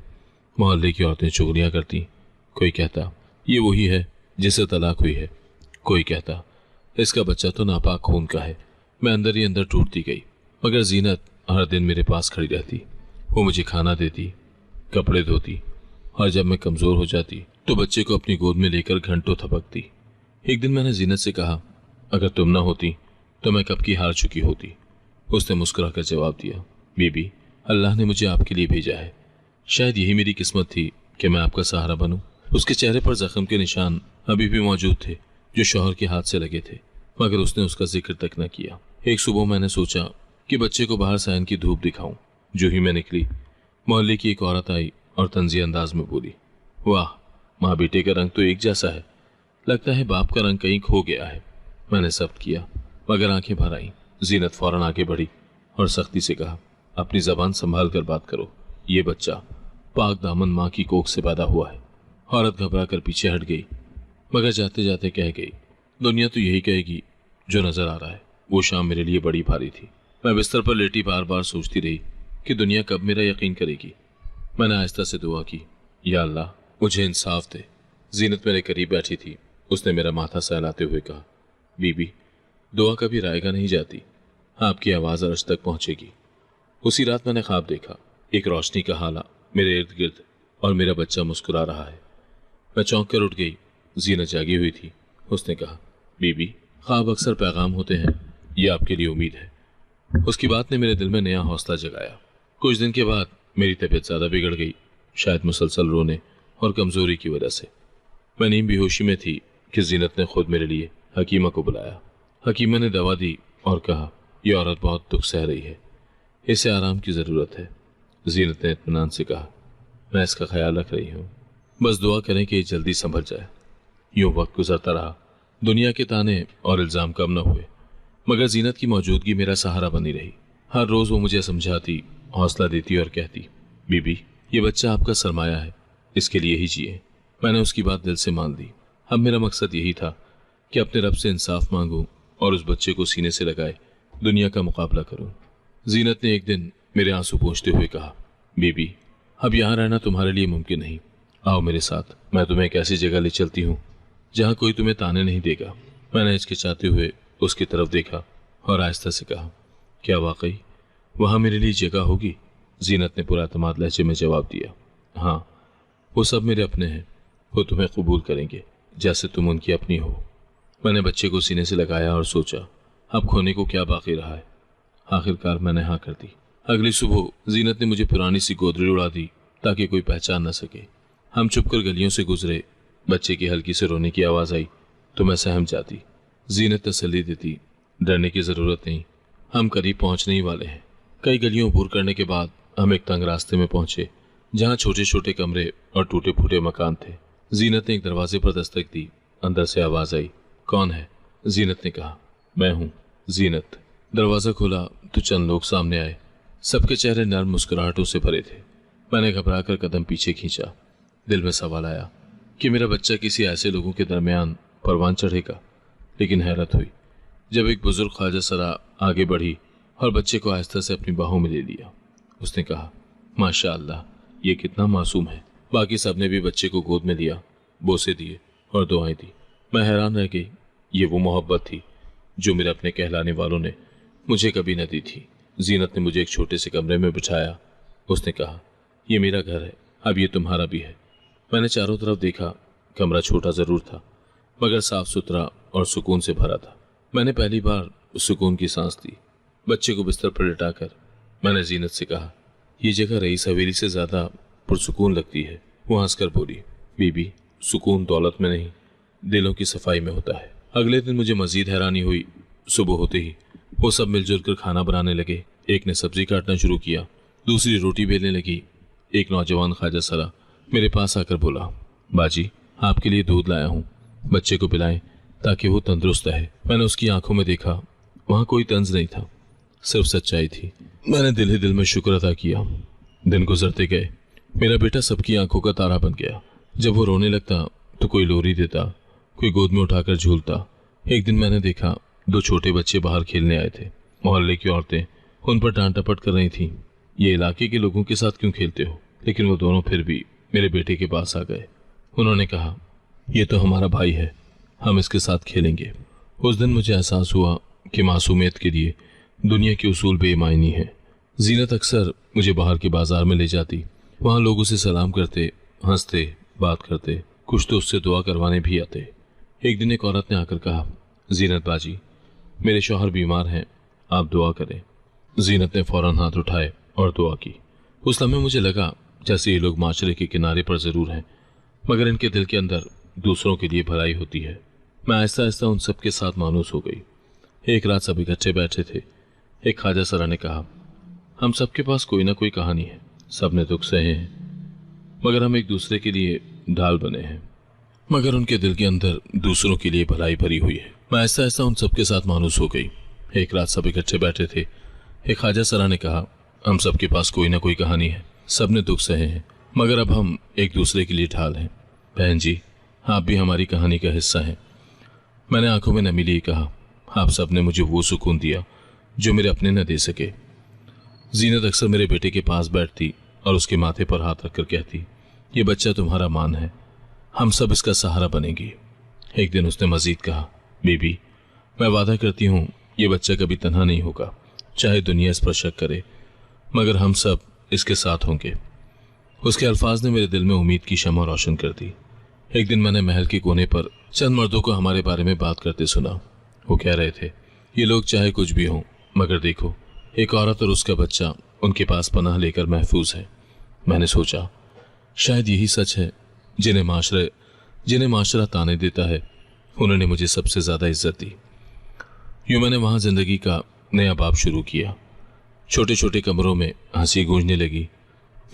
मोहल्ले की औरतें चुगलियाँ करती। कोई कहता, ये वही है जिससे तलाक हुई है। कोई कहता इसका बच्चा तो नापाक खून का है। मैं अंदर ही अंदर टूटती गई। मगर जीनत हर दिन मेरे पास खड़ी रहती। वो मुझे खाना देती, कपड़े धोती, और जब मैं कमजोर हो जाती तो बच्चे को अपनी गोद में लेकर घंटों थपकती। एक दिन मैंने जीनत से कहा, अगर तुम ना होती तो मैं कब की हार चुकी होती। उसने मुस्कुराकर जवाब दिया, बीबी, अल्लाह ने मुझे आपके लिए भेजा है। शायद यही मेरी किस्मत थी कि मैं आपका सहारा बनूं। उसके चेहरे पर जख्म के निशान अभी भी मौजूद थे जो शौहर के हाथ से लगे थे, मगर उसने उसका जिक्र तक न किया। एक सुबह मैंने सोचा कि बच्चे को बाहर सायन की धूप दिखाऊं। जो ही मैं निकली, मोहल्ले की एक औरत आई और तंज़िए अंदाज में बोली, वाह, माँ बेटे का रंग तो एक जैसा है। लगता है बाप का रंग कहीं खो गया है। मैंने सब्र किया, मगर आंखें भर आईं। जीनत फौरन आगे बढ़ी और सख्ती से कहा, अपनी जबान संभाल कर बात करो। ये बच्चा पाक दामन माँ की कोख से पैदा हुआ है। औरत घबरा कर पीछे हट गई, मगर जाते जाते कह गई, दुनिया तो यही कहेगी जो नजर आ रहा है। वो शाम मेरे लिए बड़ी भारी थी। मैं बिस्तर पर लेटी बार बार सोचती रही कि दुनिया कब मेरा यकीन करेगी। मैंने आहिस्ता से दुआ की, या अल्लाह, मुझे इंसाफ दे। जीनत मेरे करीब बैठी थी। उसने मेरा माथा सहलाते हुए कहा, बीबी, दुआ कभी रायगा नहीं जाती, आपकी आवाज़ अर्श तक पहुंचेगी। उसी रात मैंने ख्वाब देखा, एक रोशनी का हाला मेरे इर्द गिर्द, और मेरा बच्चा मुस्कुरा रहा है। मैं चौंक कर उठ गई। जीनत जागी हुई थी। उसने कहा, बीबी, ख्वाब अक्सर पैगाम होते हैं, ये आपके लिए उम्मीद है। उसकी बात ने मेरे दिल में नया हौसला जगाया। कुछ दिन के बाद मेरी तबीयत ज़्यादा बिगड़ गई, शायद मुसलसल रोने और कमज़ोरी की वजह से। मैं नीम बेहोशी में थी कि जीनत ने खुद मेरे लिए हकीमा को बुलाया। हकीमा ने दवा दी और कहा, यह औरत बहुत दुख सह रही है, इसे आराम की ज़रूरत है। जीनत ने इत्मीनान से कहा, मैं इसका ख्याल रख रही हूँ, बस दुआ करें कि ये जल्दी संभल जाए। यूँ वक्त गुजरता रहा। दुनिया के ताने और इल्ज़ाम कम न हुए, मगर जीनत की मौजूदगी मेरा सहारा बनी रही। हर रोज़ वो मुझे समझाती, हौसला देती और कहती, बीबी, ये बच्चा आपका सरमाया है, इसके लिए ही जिए। मैंने उसकी बात दिल से मान ली। अब मेरा मकसद यही था कि अपने रब से इंसाफ मांगूं और उस बच्चे को सीने से लगाए दुनिया का मुकाबला करूं। जीनत ने एक दिन मेरे आंसू पोंछते हुए कहा, बीबी, अब यहाँ रहना तुम्हारे लिए मुमकिन नहीं। आओ मेरे साथ, मैं तुम्हें एक ऐसी जगह ले चलती हूँ जहाँ कोई तुम्हें ताने नहीं देगा। मैंने हिचकिचाते हुए उसकी तरफ देखा और आहिस्ता से कहा, क्या वाकई वहाँ मेरे लिए जगह होगी? जीनत ने पुरएतमाद लहजे में जवाब दिया, हाँ, वो सब मेरे अपने हैं, वो तुम्हें कबूल करेंगे जैसे तुम उनकी अपनी हो। मैंने बच्चे को सीने से लगाया और सोचा, अब खोने को क्या बाकी रहा है। आखिरकार मैंने हाँ कर दी। अगली सुबह जीनत ने मुझे पुरानी सी गोदरी उड़ा दी ताकि कोई पहचान न सके। हम चुपकर गलियों से गुजरे। बच्चे की हल्की से रोने की आवाज़ आई तो मैं सहम जाती। जीनत तसल्ली देती, डरने की ज़रूरत नहीं, हम करीब पहुंचने ही वाले हैं। कई गलियों अबूर करने के बाद हम एक तंग रास्ते में पहुंचे जहां छोटे छोटे कमरे और टूटे फूटे मकान थे। जीनत ने एक दरवाजे पर दस्तक दी। अंदर से आवाज़ आई, कौन है? जीनत ने कहा, मैं हूँ। जीनत। दरवाज़ा खोला तो चंद लोग सामने आए। सबके चेहरे नर्म मुस्कुराहटों से भरे थे। मैंने घबरा कर कदम पीछे खींचा। दिल में सवाल आया कि मेरा बच्चा किसी ऐसे लोगों के दरमियान परवान चढ़ेगा। लेकिन हैरत हुई जब एक बुजुर्ग ख्वाजा सरा आगे बढ़ी और बच्चे को आहिस्ता से अपनी बाहों में ले लिया। उसने कहा, माशाअल्लाह, ये कितना मासूम है। बाकी सब ने भी बच्चे को गोद में लिया, बोसे दिए और दुआएं दी। मैं हैरान रह गई। ये वो मोहब्बत थी जो मेरे अपने कहलाने वालों ने मुझे कभी न दी थी। जीनत ने मुझे एक छोटे से कमरे में बिठाया। उसने कहा, ये मेरा घर है, अब ये तुम्हारा भी है। मैंने चारों तरफ देखा। कमरा छोटा ज़रूर था मगर साफ सुथरा और सुकून से भरा था। मैंने पहली बार सुकून की सांस ली। बच्चे को बिस्तर पर लिटाकर मैंने जीनत से कहा, यह जगह रईस हवेली से ज़्यादा पुरसुकून लगती है। वो हंसकर बोली, बीबी, सुकून दौलत में नहीं, दिलों की सफाई में होता है। अगले दिन मुझे मजीद हैरानी हुई। सुबह होते ही वो सब मिलजुल कर खाना बनाने लगे। एक ने सब्जी काटना शुरू किया, दूसरी रोटी बेलने लगी। एक नौजवान ख्वाजा सरा मेरे पास आकर बोला, बाजी, आपके लिए दूध लाया हूँ, बच्चे को पिलाएं ताकि वो तंदुरुस्त रहे। मैंने उसकी आंखों में देखा, वहाँ कोई तंज नहीं था, सिर्फ सच्चाई थी। मैंने दिल ही दिल में शुक्र अदा किया। दिन गुजरते गए। मेरा बेटा सबकी आंखों का तारा बन गया। जब वो रोने लगता तो कोई लोरी देता, कोई गोद में उठाकर झूलता। एक दिन मैंने देखा 2 छोटे बच्चे बाहर खेलने आए थे। मोहल्ले की औरतें उन पर डांट टपट कर रही थीं, ये इलाके के लोगों के साथ क्यों खेलते हो? लेकिन वो दोनों फिर भी मेरे बेटे के पास आ गए। उन्होंने कहा, ये तो हमारा भाई है, हम इसके साथ खेलेंगे। उस दिन मुझे एहसास हुआ कि मासूमियत के लिए दुनिया के उसूल बेमायनी है। जीनत अक्सर मुझे बाहर के बाजार में ले जाती, वहाँ लोग उसे सलाम करते, हंसते, बात करते, कुछ तो उससे दुआ करवाने भी आते। एक दिन एक औरत ने आकर कहा, जीनत बाजी, मेरे शौहर बीमार हैं, आप दुआ करें। जीनत ने फौरन हाथ उठाए और दुआ की। उस लम्हे मुझे लगा जैसे ये लोग माशरे के किनारे पर जरूर हैं, मगर इनके दिल के अंदर दूसरों के लिए भलाई होती है। मैं आहिस्ता आहिस्ता उन सब के साथ मानूस हो गई। एक रात सब इकट्ठे बैठे थे। एक ख्वाजा सरा ने कहा, हम सब के पास कोई ना कोई कहानी है, सब ने दुख सहे हैं, मगर हम एक दूसरे के लिए ढाल बने हैं, मगर उनके दिल के अंदर दूसरों के लिए भलाई भरी हुई है। मैं आहिस्ता आहिस्ता उन सब के साथ मानूस हो गई। एक रात सब इकट्ठे बैठे थे। एक ख्वाजा सरा ने कहा, हम सब के पास कोई ना कोई कहानी है, सब ने दुख सहे हैं, मगर अब हम एक दूसरे के लिए ढाल हैं। बहन जी, आप भी हमारी कहानी का हिस्सा हैं। मैंने आंखों में नमी लिए कहा, आप सब ने मुझे वो सुकून दिया जो मेरे अपने न दे सके। जीनत अक्सर मेरे बेटे के पास बैठती और उसके माथे पर हाथ रखकर कहती, ये बच्चा तुम्हारा मान है, हम सब इसका सहारा बनेंगे। एक दिन उसने मजीद कहा, बीबी, मैं वादा करती हूँ ये बच्चा कभी तन्हा नहीं होगा, चाहे दुनिया इस पर शक करे, मगर हम सब इसके साथ होंगे। उसके अल्फाज ने मेरे दिल में उम्मीद की शम्मा रोशन कर दी। एक दिन मैंने महल के कोने पर चंद मर्दों को हमारे बारे में बात करते सुना। वो कह रहे थे, ये लोग चाहे कुछ भी हों, मगर देखो, एक औरत और उसका बच्चा उनके पास पनाह लेकर महफूज है। मैंने सोचा, शायद यही सच है जिन्हें माशरा ताने देता है, उन्होंने मुझे सबसे ज़्यादा इज्जत दी। यूँ मैंने वहाँ ज़िंदगी का नया बाब शुरू किया। छोटे छोटे कमरों में हंसी गूंजने लगी।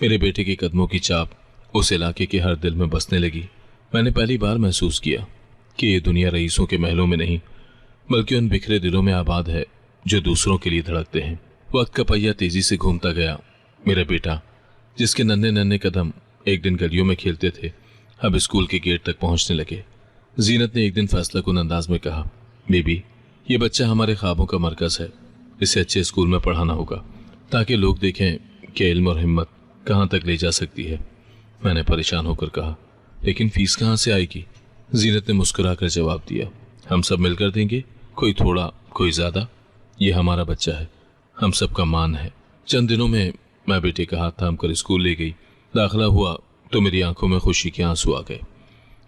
मेरे बेटे के कदमों की चाप उस इलाके के हर दिल में बसने लगी। मैंने पहली बार महसूस किया कि ये दुनिया रईसों के महलों में नहीं, बल्कि उन बिखरे दिलों में आबाद है जो दूसरों के लिए धड़कते हैं। वक्त का पहिया तेजी से घूमता गया। मेरा बेटा, जिसके नन्हे नन्हे कदम एक दिन गलियों में खेलते थे, अब स्कूल के गेट तक पहुंचने लगे। जीनत ने एक दिन फैसलाकुन अंदाज में कहा, बेबी, ये बच्चा हमारे ख्वाबों का मरकज है, इसे अच्छे स्कूल में पढ़ाना होगा ताकि लोग देखें कि इल्म और हिम्मत कहाँ तक ले जा सकती है। मैंने परेशान होकर कहा, लेकिन फीस कहाँ से आएगी? जीनत ने मुस्कुराकर जवाब दिया, हम सब मिलकर देंगे, कोई थोड़ा कोई ज़्यादा। ये हमारा बच्चा है, हम सबका मान है। चंद दिनों में मैं बेटे का हाथ थाम कर स्कूल ले गई। दाखिला हुआ तो मेरी आंखों में खुशी के आंसू आ गए।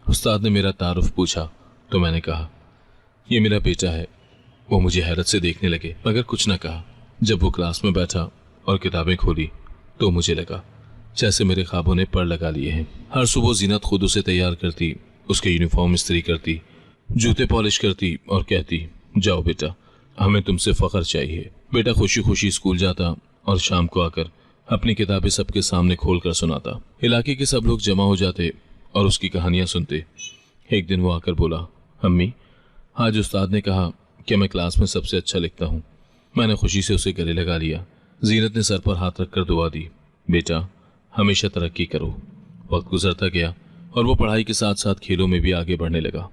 उस्ताद ने मेरा तारुफ पूछा तो मैंने कहा, ये मेरा बेटा है। वो मुझे हैरत से देखने लगे, मगर कुछ न कहा। जब वो क्लास में बैठा और किताबें खोली तो मुझे लगा जैसे मेरे ख्वाबों ने पर लगा लिए हैं। हर सुबह जीनत खुद उसे तैयार करती, उसके यूनिफॉर्म इस्त्री करती, जूते पॉलिश करती और कहती, जाओ बेटा, हमें तुमसे फख्र चाहिए। बेटा खुशी खुशी स्कूल जाता और शाम को आकर अपनी किताबें सबके सामने खोल कर सुनाता। इलाके के सब लोग जमा हो जाते और उसकी कहानियां सुनते। एक दिन वो आकर बोला, अम्मी, आज उस्ताद ने कहा कि मैं क्लास में सबसे अच्छा लिखता हूँ। मैंने खुशी से उसे गले लगा लिया। जीनत ने सर पर हाथ रखकर दुआ दी, बेटा हमेशा तरक्की करो। वक्त गुजरता गया और वो पढ़ाई के साथ साथ खेलों में भी आगे बढ़ने लगा।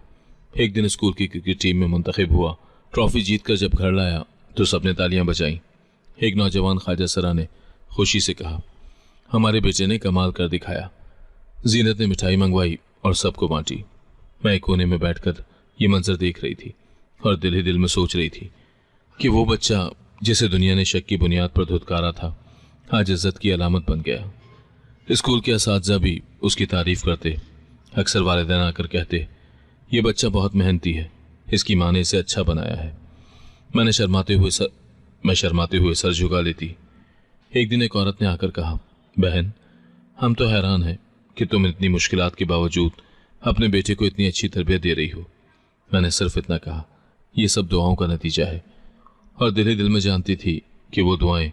एक दिन स्कूल की क्रिकेट टीम में मुंतखब हुआ। ट्रॉफी जीतकर जब घर लाया तो सबने तालियां बजाईं। एक नौजवान ख्वाजा सरा ने खुशी से कहा, हमारे बेटे ने कमाल कर दिखाया। जीनत ने मिठाई मंगवाई और सबको बांटी। मैं एक कोने में बैठकर ये मंजर देख रही थी और दिल ही दिल में सोच रही थी कि वो बच्चा जिसे दुनिया ने शक की बुनियाद पर धुतकारा था, आज इज्जत की अलामत बन गया। स्कूल के असातिज़ा भी उसकी तारीफ करते। अक्सर वालिदैन आकर कहते, ये बच्चा बहुत मेहनती है, इसकी माँ ने इसे अच्छा बनाया है। मैं शर्माते हुए सर झुका लेती। एक दिन एक औरत ने आकर कहा, बहन, हम तो हैरान हैं कि तुम इतनी मुश्किलात के बावजूद अपने बेटे को इतनी अच्छी तरबियत दे रही हो। मैंने सिर्फ इतना कहा, यह सब दुआओं का नतीजा है, और दिल ही दिल में जानती थी कि वो दुआएं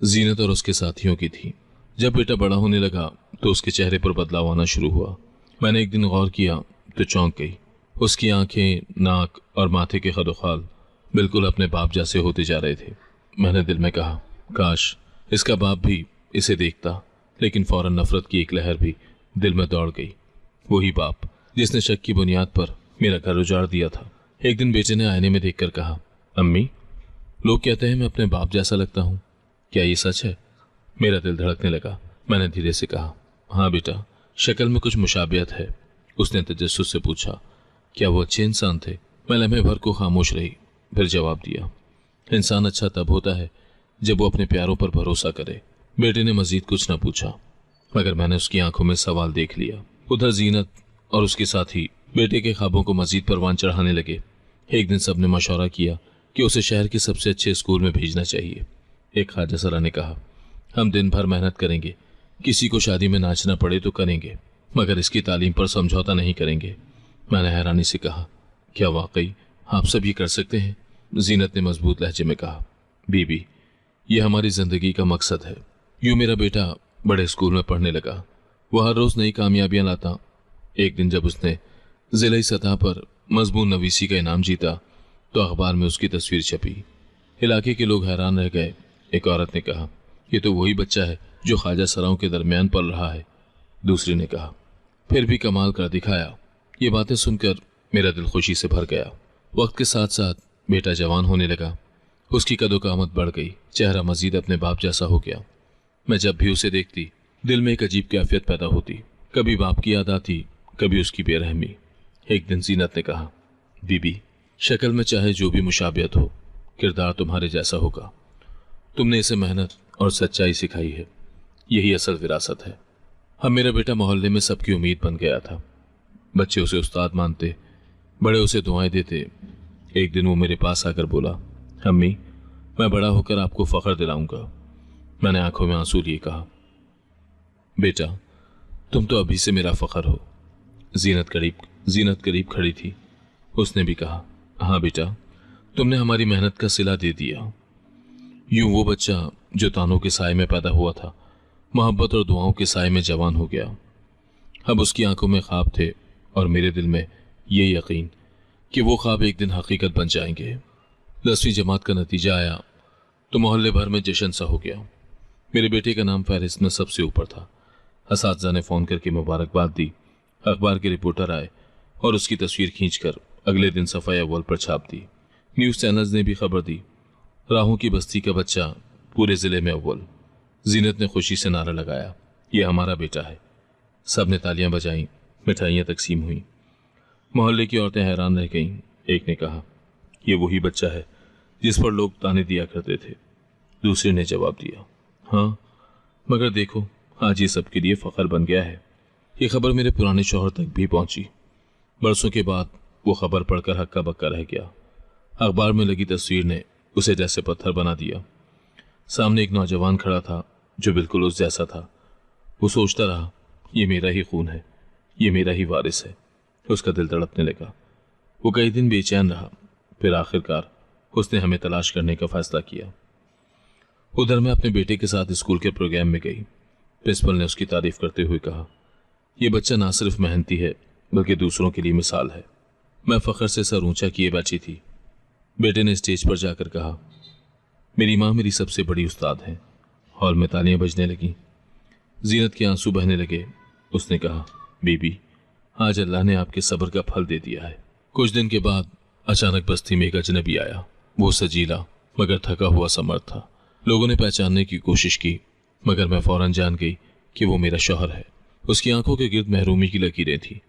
जीनत और उसके साथियों की थी। जब बेटा बड़ा होने लगा तो उसके चेहरे पर बदलाव आना शुरू हुआ। मैंने एक दिन गौर किया तो चौंक गई। उसकी आंखें, नाक और माथे के खदोखाल बिल्कुल अपने बाप जैसे होते जा रहे थे। मैंने दिल में कहा, काश इसका बाप भी इसे देखता, लेकिन फौरन नफरत की एक लहर भी दिल में दौड़ गई। वही बाप जिसने शक की बुनियाद पर मेरा घर उजाड़ दिया था। एक दिन बेटे ने आईने में देखकर कहा, अम्मी, लोग कहते हैं मैं अपने बाप जैसा लगता हूँ, क्या ये सच है? मेरा दिल धड़कने लगा। मैंने धीरे से कहा, हाँ बेटा, शक्ल में कुछ मुशाबियत है। उसने तजस्सुस से पूछा, क्या वो अच्छे इंसान थे? मैं लम्हे भर को खामोश रही, फिर जवाब दिया, इंसान अच्छा तब होता है जब वो अपने प्यारों पर भरोसा करे। बेटे ने मजीद कुछ न पूछा, मगर मैंने उसकी आंखों में सवाल देख लिया। उधर जीनत और उसके साथी बेटे के ख्वाबों को मजीद परवान चढ़ाने लगे। एक दिन सबने मशवरा किया कि उसे शहर के सबसे अच्छे स्कूल में भेजना चाहिए। एक ख्वाजा सरा ने कहा, हम दिन भर मेहनत करेंगे, किसी को शादी में नाचना पड़े तो करेंगे, मगर इसकी तालीम पर समझौता नहीं करेंगे। मैंने हैरानी से कहा, क्या वाकई आप सब ये कर सकते हैं? जीनत ने मजबूत लहजे में कहा, बीबी, ये हमारी जिंदगी का मकसद है। यूं मेरा बेटा बड़े स्कूल में पढ़ने लगा। वह हर रोज नई कामयाबियां लाता। एक दिन जब उसने जिलाई सतह पर मजमून नवीसी का इनाम जीता तो अखबार में उसकी तस्वीर छपी। इलाके के लोग हैरान रह गए। एक औरत ने कहा, ये तो वही बच्चा है जो ख्वाजा सराओं के दरमियान पल रहा है। दूसरी ने कहा, फिर भी कमाल कर दिखाया। ये बातें सुनकर मेरा दिल खुशी से भर गया। वक्त के साथ साथ बेटा जवान होने लगा। उसकी कदो-कामत बढ़ गई, चेहरा मजीद अपने बाप जैसा हो गया। मैं जब भी उसे देखती दिल में एक अजीब कैफियत पैदा होती। कभी बाप की याद आती, कभी उसकी बेरहमी। एक दिन जीनत ने कहा, बीबी, शक्ल में चाहे जो भी मुशाबियत हो, किरदार तुम्हारे जैसा होगा। तुमने इसे मेहनत और सच्चाई सिखाई है, यही असल विरासत है। अब मेरा बेटा मोहल्ले में सबकी उम्मीद बन गया था। बच्चे उसे उस्ताद मानते, बड़े उसे दुआएं देते। एक दिन वो मेरे पास आकर बोला, अम्मी, मैं बड़ा होकर आपको फख्र दिलाऊंगा। मैंने आंखों में आंसू लिए कहा, बेटा, तुम तो अभी से मेरा फख्र हो। जीनत करीब खड़ी थी। उसने भी कहा, हाँ बेटा, तुमने हमारी मेहनत का सिला दे दिया। यूं वो बच्चा जो तानों के साए में पैदा हुआ था, मोहब्बत और दुआओं के साए में जवान हो गया। अब उसकी आंखों में ख्वाब थे और मेरे दिल में ये यकीन कि वो ख्वाब एक दिन हकीकत बन जाएंगे। 10वीं जमात का नतीजा आया तो मोहल्ले भर में जश्न सा हो गया। मेरे बेटे का नाम फहरिस्त में सबसे ऊपर था। असातिज़ा ने फ़ोन करके मुबारकबाद दी। अखबार के रिपोर्टर आए और उसकी तस्वीर खींचकर अगले दिन सफ़ाई अव्वल पर छाप दी। न्यूज़ चैनल्स ने भी खबर दी, राहों की बस्ती का बच्चा पूरे ज़िले में अव्वल। जीनत ने खुशी से नारा लगाया, ये हमारा बेटा है। सब ने तालियां बजाईं, मिठाइयाँ तकसीम हुई। मोहल्ले की औरतें हैरान रह गईं। एक ने कहा, ये वही बच्चा है जिस पर लोग ताने दिया करते थे। दूसरे ने जवाब दिया, हाँ, मगर देखो, आज ये सबके लिए फ़ख्र बन गया है। ये खबर मेरे पुराने शौहर तक भी पहुंची। बरसों के बाद वो खबर पढ़कर हक्का बक्का रह गया। अखबार में लगी तस्वीर ने उसे जैसे पत्थर बना दिया। सामने एक नौजवान खड़ा था जो बिल्कुल उस जैसा था। वो सोचता रहा, ये मेरा ही खून है, ये मेरा ही वारिस है। उसका दिल तड़पने लगा। वो कई दिन बेचैन रहा, फिर आखिरकार उसने हमें तलाश करने का फैसला किया। उधर मैं अपने बेटे के साथ स्कूल के प्रोग्राम में गई। प्रिंसिपल ने उसकी तारीफ करते हुए कहा, यह बच्चा ना सिर्फ मेहनती है बल्कि दूसरों के लिए मिसाल है। मैं फख्र से सर ऊंचा किए बैठी थी। बेटे ने स्टेज पर जाकर कहा, मेरी माँ मेरी सबसे बड़ी उस्ताद है। हॉल में तालियां बजने लगीं। जीनत के आंसू बहने लगे। उसने कहा, बीबी, आज अल्लाह ने आपके सब्र का फल दे दिया है। कुछ दिन के बाद अचानक बस्ती में एक अजनबी आया। वो सजीला मगर थका हुआ समर्थ था। लोगों ने पहचानने की कोशिश की, मगर मैं फौरन जान गई कि वो मेरा शौहर है। उसकी आंखों के गिर्द महरूमी की लकीरें थी।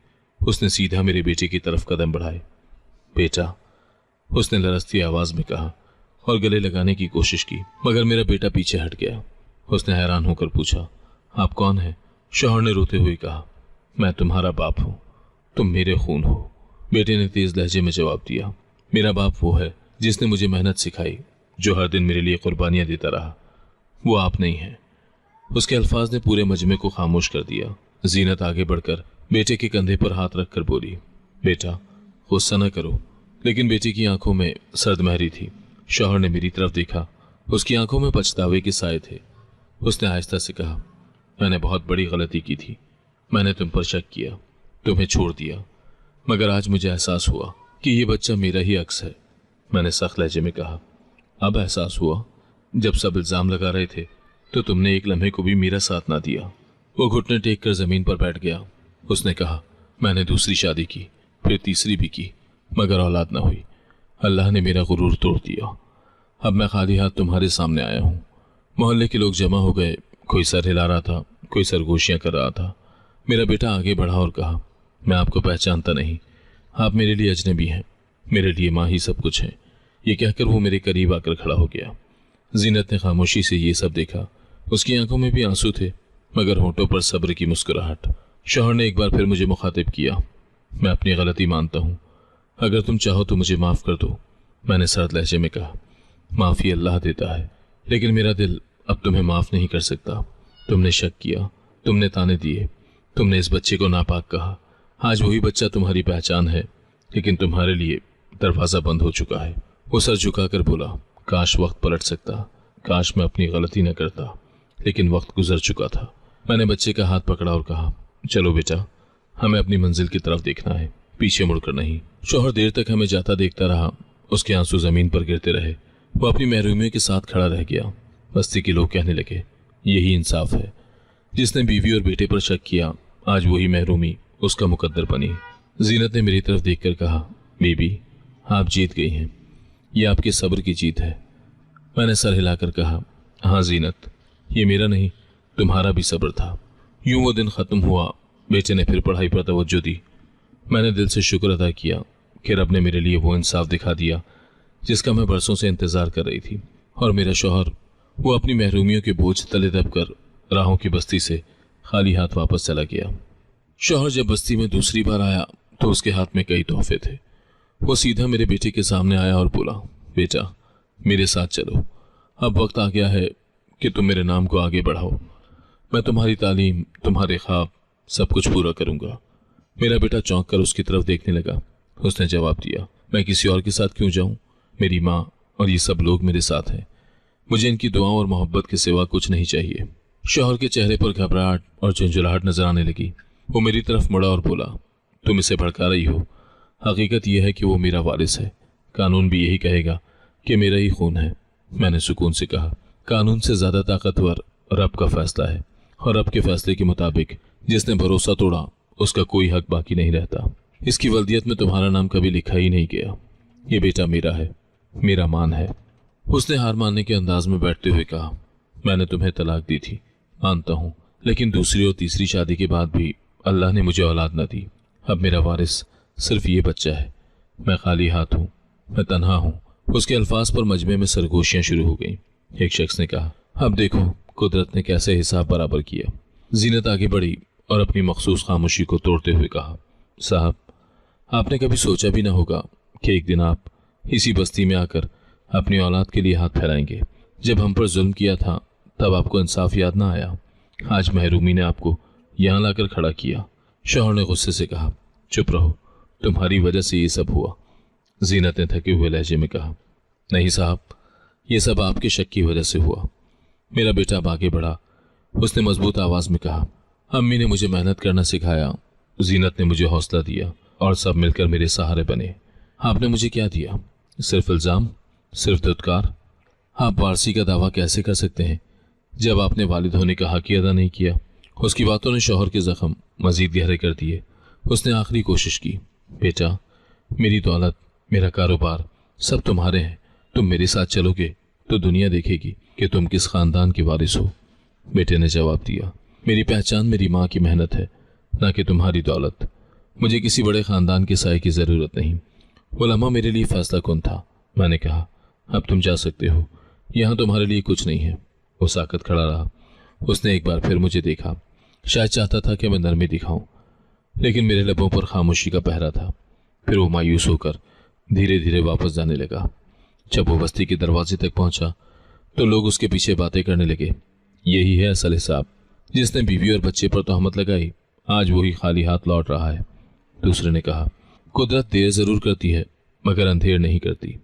उसने सीधा मेरे बेटे की तरफ कदम बढ़ाए। बेटा, उसने लरजती आवाज में कहा और गले लगाने की कोशिश की, मगर मेरा बेटा पीछे हट गया। उसने हैरान होकर पूछा, आप कौन हैं? शौहर ने रोते हुए कहा, मैं तुम्हारा बाप हूं, तुम मेरे खून हो। बेटे ने तेज लहजे में जवाब दिया, मेरा बाप वो है जिसने मुझे मेहनत सिखाई, जो हर दिन मेरे लिए कुर्बानियां देता रहा। वो आप नहीं है। उसके अल्फाज ने पूरे मजमे को खामोश कर दिया। जीनत आगे बढ़कर बेटे के कंधे पर हाथ रखकर बोली, बेटा, गुस्सा न करो। लेकिन बेटे की आंखों में सर्द महरी थी। शौहर ने मेरी तरफ देखा। उसकी आंखों में पछतावे के साए थे। उसने आहिस्ता से कहा, मैंने बहुत बड़ी गलती की थी। मैंने तुम पर शक किया, तुम्हें छोड़ दिया, मगर आज मुझे एहसास हुआ कि ये बच्चा मेरा ही अक्स है। मैंने सख्त लहजे में कहा, अब एहसास हुआ? जब सब इल्जाम लगा रहे थे तो तुमने एक लम्हे को भी मेरा साथ ना दिया। वो घुटने टेक कर जमीन पर बैठ गया। उसने कहा, मैंने दूसरी शादी की, फिर तीसरी भी की, मगर औलाद ना हुई। अल्लाह ने मेरा गुरूर तोड़ दिया। अब मैं खाली हाथ तुम्हारे सामने आया हूँ। मोहल्ले के लोग जमा हो गए। कोई सर हिला रहा था, कोई सरगोशियां कर रहा था। मेरा बेटा आगे बढ़ा और कहा, मैं आपको पहचानता नहीं, आप मेरे लिए अजनबी हैं, मेरे लिए माँ ही सब कुछ है। ये कहकर वो मेरे करीब आकर खड़ा हो गया। जीनत ने खामोशी से ये सब देखा। उसकी आंखों में भी आंसू थे, मगर होठों पर सब्र की मुस्कुराहट। शौहर ने एक बार फिर मुझे मुखातिब किया। मैं अपनी गलती मानता हूँ, अगर तुम चाहो तो मुझे माफ़ कर दो, मैंने सर्द लहजे में कहा। माफ़ी अल्लाह देता है, लेकिन मेरा दिल अब तुम्हें माफ़ नहीं कर सकता। तुमने शक किया, तुमने ताने दिए, तुमने इस बच्चे को नापाक कहा। आज वही बच्चा तुम्हारी पहचान है, लेकिन तुम्हारे लिए दरवाज़ा बंद हो चुका है। वो सर झुकाकर बोला, काश वक्त पलट सकता, काश मैं अपनी गलती न करता, लेकिन वक्त गुजर चुका था। मैंने बच्चे का हाथ पकड़ा और कहा, चलो बेटा, हमें अपनी मंजिल की तरफ देखना है, पीछे मुड़कर नहीं। शौहर देर तक हमें जाता देखता रहा। उसके आंसू जमीन पर गिरते रहे। वो अपनी महरूमियों के साथ खड़ा रह गया। बस्ती के लोग कहने लगे, यही इंसाफ है। जिसने बीवी और बेटे पर शक किया, आज वही महरूमी उसका मुकद्दर बनी। जीनत ने मेरी तरफ देखकर कहा, बीबी, आप जीत गई हैं, ये आपके सब्र की जीत है। मैंने सर हिलाकर कहा, हाँ जीनत, ये मेरा नहीं, तुम्हारा भी सब्र था। यूं वो दिन ख़त्म हुआ। बेटे ने फिर पढ़ाई पर तवज्जो दी। मैंने दिल से शुक्र अदा किया कि रब ने मेरे लिए वो इंसाफ दिखा दिया जिसका मैं बरसों से इंतज़ार कर रही थी। और मेरा शौहर, वो अपनी महरूमियों के बोझ तले दबकर राहों की बस्ती से खाली हाथ वापस चला गया। शौहर जब बस्ती में दूसरी बार आया तो उसके हाथ में कई तोहफे थे। वो सीधा मेरे बेटे के सामने आया और बोला, बेटा, मेरे साथ चलो, अब वक्त आ गया है कि तुम मेरे नाम को आगे बढ़ाओ। मैं तुम्हारी तालीम, तुम्हारे ख्वाब, सब कुछ पूरा करूंगा। मेरा बेटा चौंक कर उसकी तरफ देखने लगा। उसने जवाब दिया, मैं किसी और के साथ क्यों जाऊं? मेरी माँ और ये सब लोग मेरे साथ हैं। मुझे इनकी दुआओं और मोहब्बत के सिवा कुछ नहीं चाहिए। शौहर के चेहरे पर घबराहट और झुंझुलाहट नजर आने लगी। वो मेरी तरफ मुड़ा और बोला, तुम इसे भड़का रही हो। हकीकत यह है कि वो मेरा वारिस है। कानून भी यही कहेगा कि मेरा ही खून है। मैंने सुकून से कहा, कानून से ज्यादा ताकतवर रब का फैसला है, और रब के फैसले के मुताबिक जिसने भरोसा तोड़ा उसका कोई हक बाकी नहीं रहता। इसकी वल्दियत में तुम्हारा नाम कभी लिखा ही नहीं गया। ये बेटा मेरा है, मेरा मान है। उसने हार मानने के अंदाज में बैठते हुए कहा, मैंने तुम्हें तलाक दी थी, मानता हूँ, लेकिन दूसरी और तीसरी शादी के बाद भी अल्लाह ने मुझे औलाद न दी। अब मेरा वारिस सिर्फ ये बच्चा है। मैं खाली हाथ हूँ, मैं तन्हा हूँ। उसके अल्फाज पर मजमे में सरगोशियां शुरू हो गईं। एक शख्स ने कहा, अब देखो कुदरत ने कैसे हिसाब बराबर किया। जीनत आगे बढ़ी और अपनी मखसूस खामोशी को तोड़ते हुए कहा, साहब, आपने कभी सोचा भी ना होगा कि एक दिन आप इसी बस्ती में आकर अपनी औलाद के लिए हाथ फैलाएंगे। जब हम पर जुल्म किया था तब आपको इंसाफ याद ना आया। आज महरूमी ने आपको यहाँ लाकर खड़ा किया। शौहर ने गुस्से से कहा, चुप रहो, तुम्हारी वजह से ये सब हुआ। जीनत ने थके हुए लहजे में कहा, नहीं साहब, ये सब आपके शक की वजह से हुआ। मेरा बेटा अब आगे बढ़ा। उसने मजबूत आवाज में कहा, अम्मी ने मुझे मेहनत करना सिखाया, जीनत ने मुझे हौसला दिया, और सब मिलकर मेरे सहारे बने। आपने मुझे क्या दिया? सिर्फ इल्जाम, सिर्फ धुतकार। आप वारसी का दावा कैसे कर सकते हैं जब आपने वालिद होने का हक ही अदा नहीं किया? उसकी बातों ने शौहर के जख्म मजीद गहरे कर दिए। उसने आखिरी कोशिश की, बेटा, मेरी दौलत, मेरा कारोबार सब तुम्हारे हैं। तुम मेरे साथ चलोगे तो दुनिया देखेगी कि तुम किस खानदान के वारिस हो। बेटे ने जवाब दिया, मेरी पहचान मेरी माँ की मेहनत है, ना कि तुम्हारी दौलत। मुझे किसी बड़े खानदान के साए की जरूरत नहीं। वो लम्हा मेरे लिए फैसला कौन था। मैंने कहा, अब तुम जा सकते हो, यहाँ तुम्हारे लिए कुछ नहीं है। वो साकत खड़ा रहा। उसने एक बार फिर मुझे देखा। शायद चाहता था कि मैं नरमी दिखाऊं, लेकिन मेरे लबों पर खामोशी का पहरा था। फिर वो मायूस होकर धीरे धीरे वापस जाने लगा। जब वो बस्ती के दरवाजे तक पहुंचा तो लोग उसके पीछे बातें करने लगे। यही है असल हिसाब। जिसने बीवी और बच्चे पर तोहमत लगाई, आज वही खाली हाथ लौट रहा है। दूसरे ने कहा, कुदरत देर जरूर करती है मगर अंधेर नहीं करती।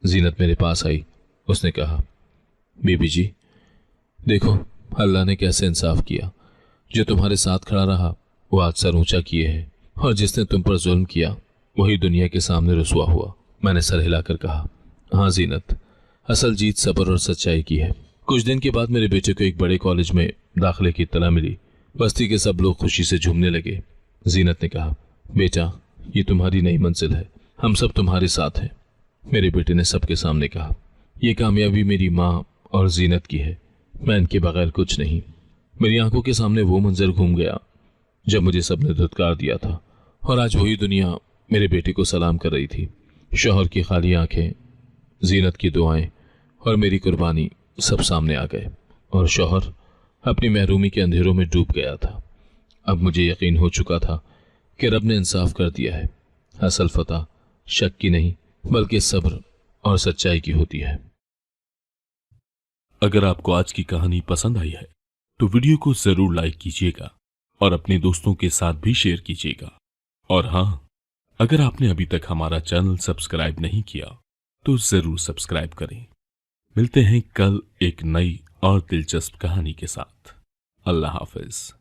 जीनत मेरे पास आई। उसने कहा, बीबी जी, देखो अल्लाह ने कैसे इंसाफ किया। जो तुम्हारे साथ खड़ा रहा वो आज सर ऊंचा किए है, और जिसने तुम पर जुल्म किया वही दुनिया के सामने रुसवा हुआ। मैंने सर हिलाकर कहा, हाँ जीनत, असल जीत सब्र और सच्चाई की है। कुछ दिन के बाद मेरे बेटे को एक बड़े कॉलेज में दाखिले की इत्तला मिली। बस्ती के सब लोग खुशी से झूमने लगे। जीनत ने कहा, बेटा, ये तुम्हारी नई मंजिल है, हम सब तुम्हारे साथ हैं। मेरे बेटे ने सबके सामने कहा, यह कामयाबी मेरी माँ और जीनत की है, मैं इनके बगैर कुछ नहीं। मेरी आंखों के सामने वो मंजर घूम गया जब मुझे सबने धुतकार दिया था, और आज वही दुनिया मेरे बेटे को सलाम कर रही थी। शौहर की खाली आंखें, जीनत की दुआएं और मेरी कुर्बानी सब सामने आ गए, और शौहर अपनी महरूमी के अंधेरों में डूब गया था। अब मुझे यकीन हो चुका था कि रब ने इंसाफ कर दिया है। असल फतह शक की नहीं बल्कि सब्र और सच्चाई की होती है। अगर आपको आज की कहानी पसंद आई है तो वीडियो को जरूर लाइक कीजिएगा और अपने दोस्तों के साथ भी शेयर कीजिएगा। और हां, अगर आपने अभी तक हमारा चैनल सब्सक्राइब नहीं किया तो जरूर सब्सक्राइब करें। मिलते हैं कल एक नई और दिलचस्प कहानी के साथ। अल्लाह हाफिज।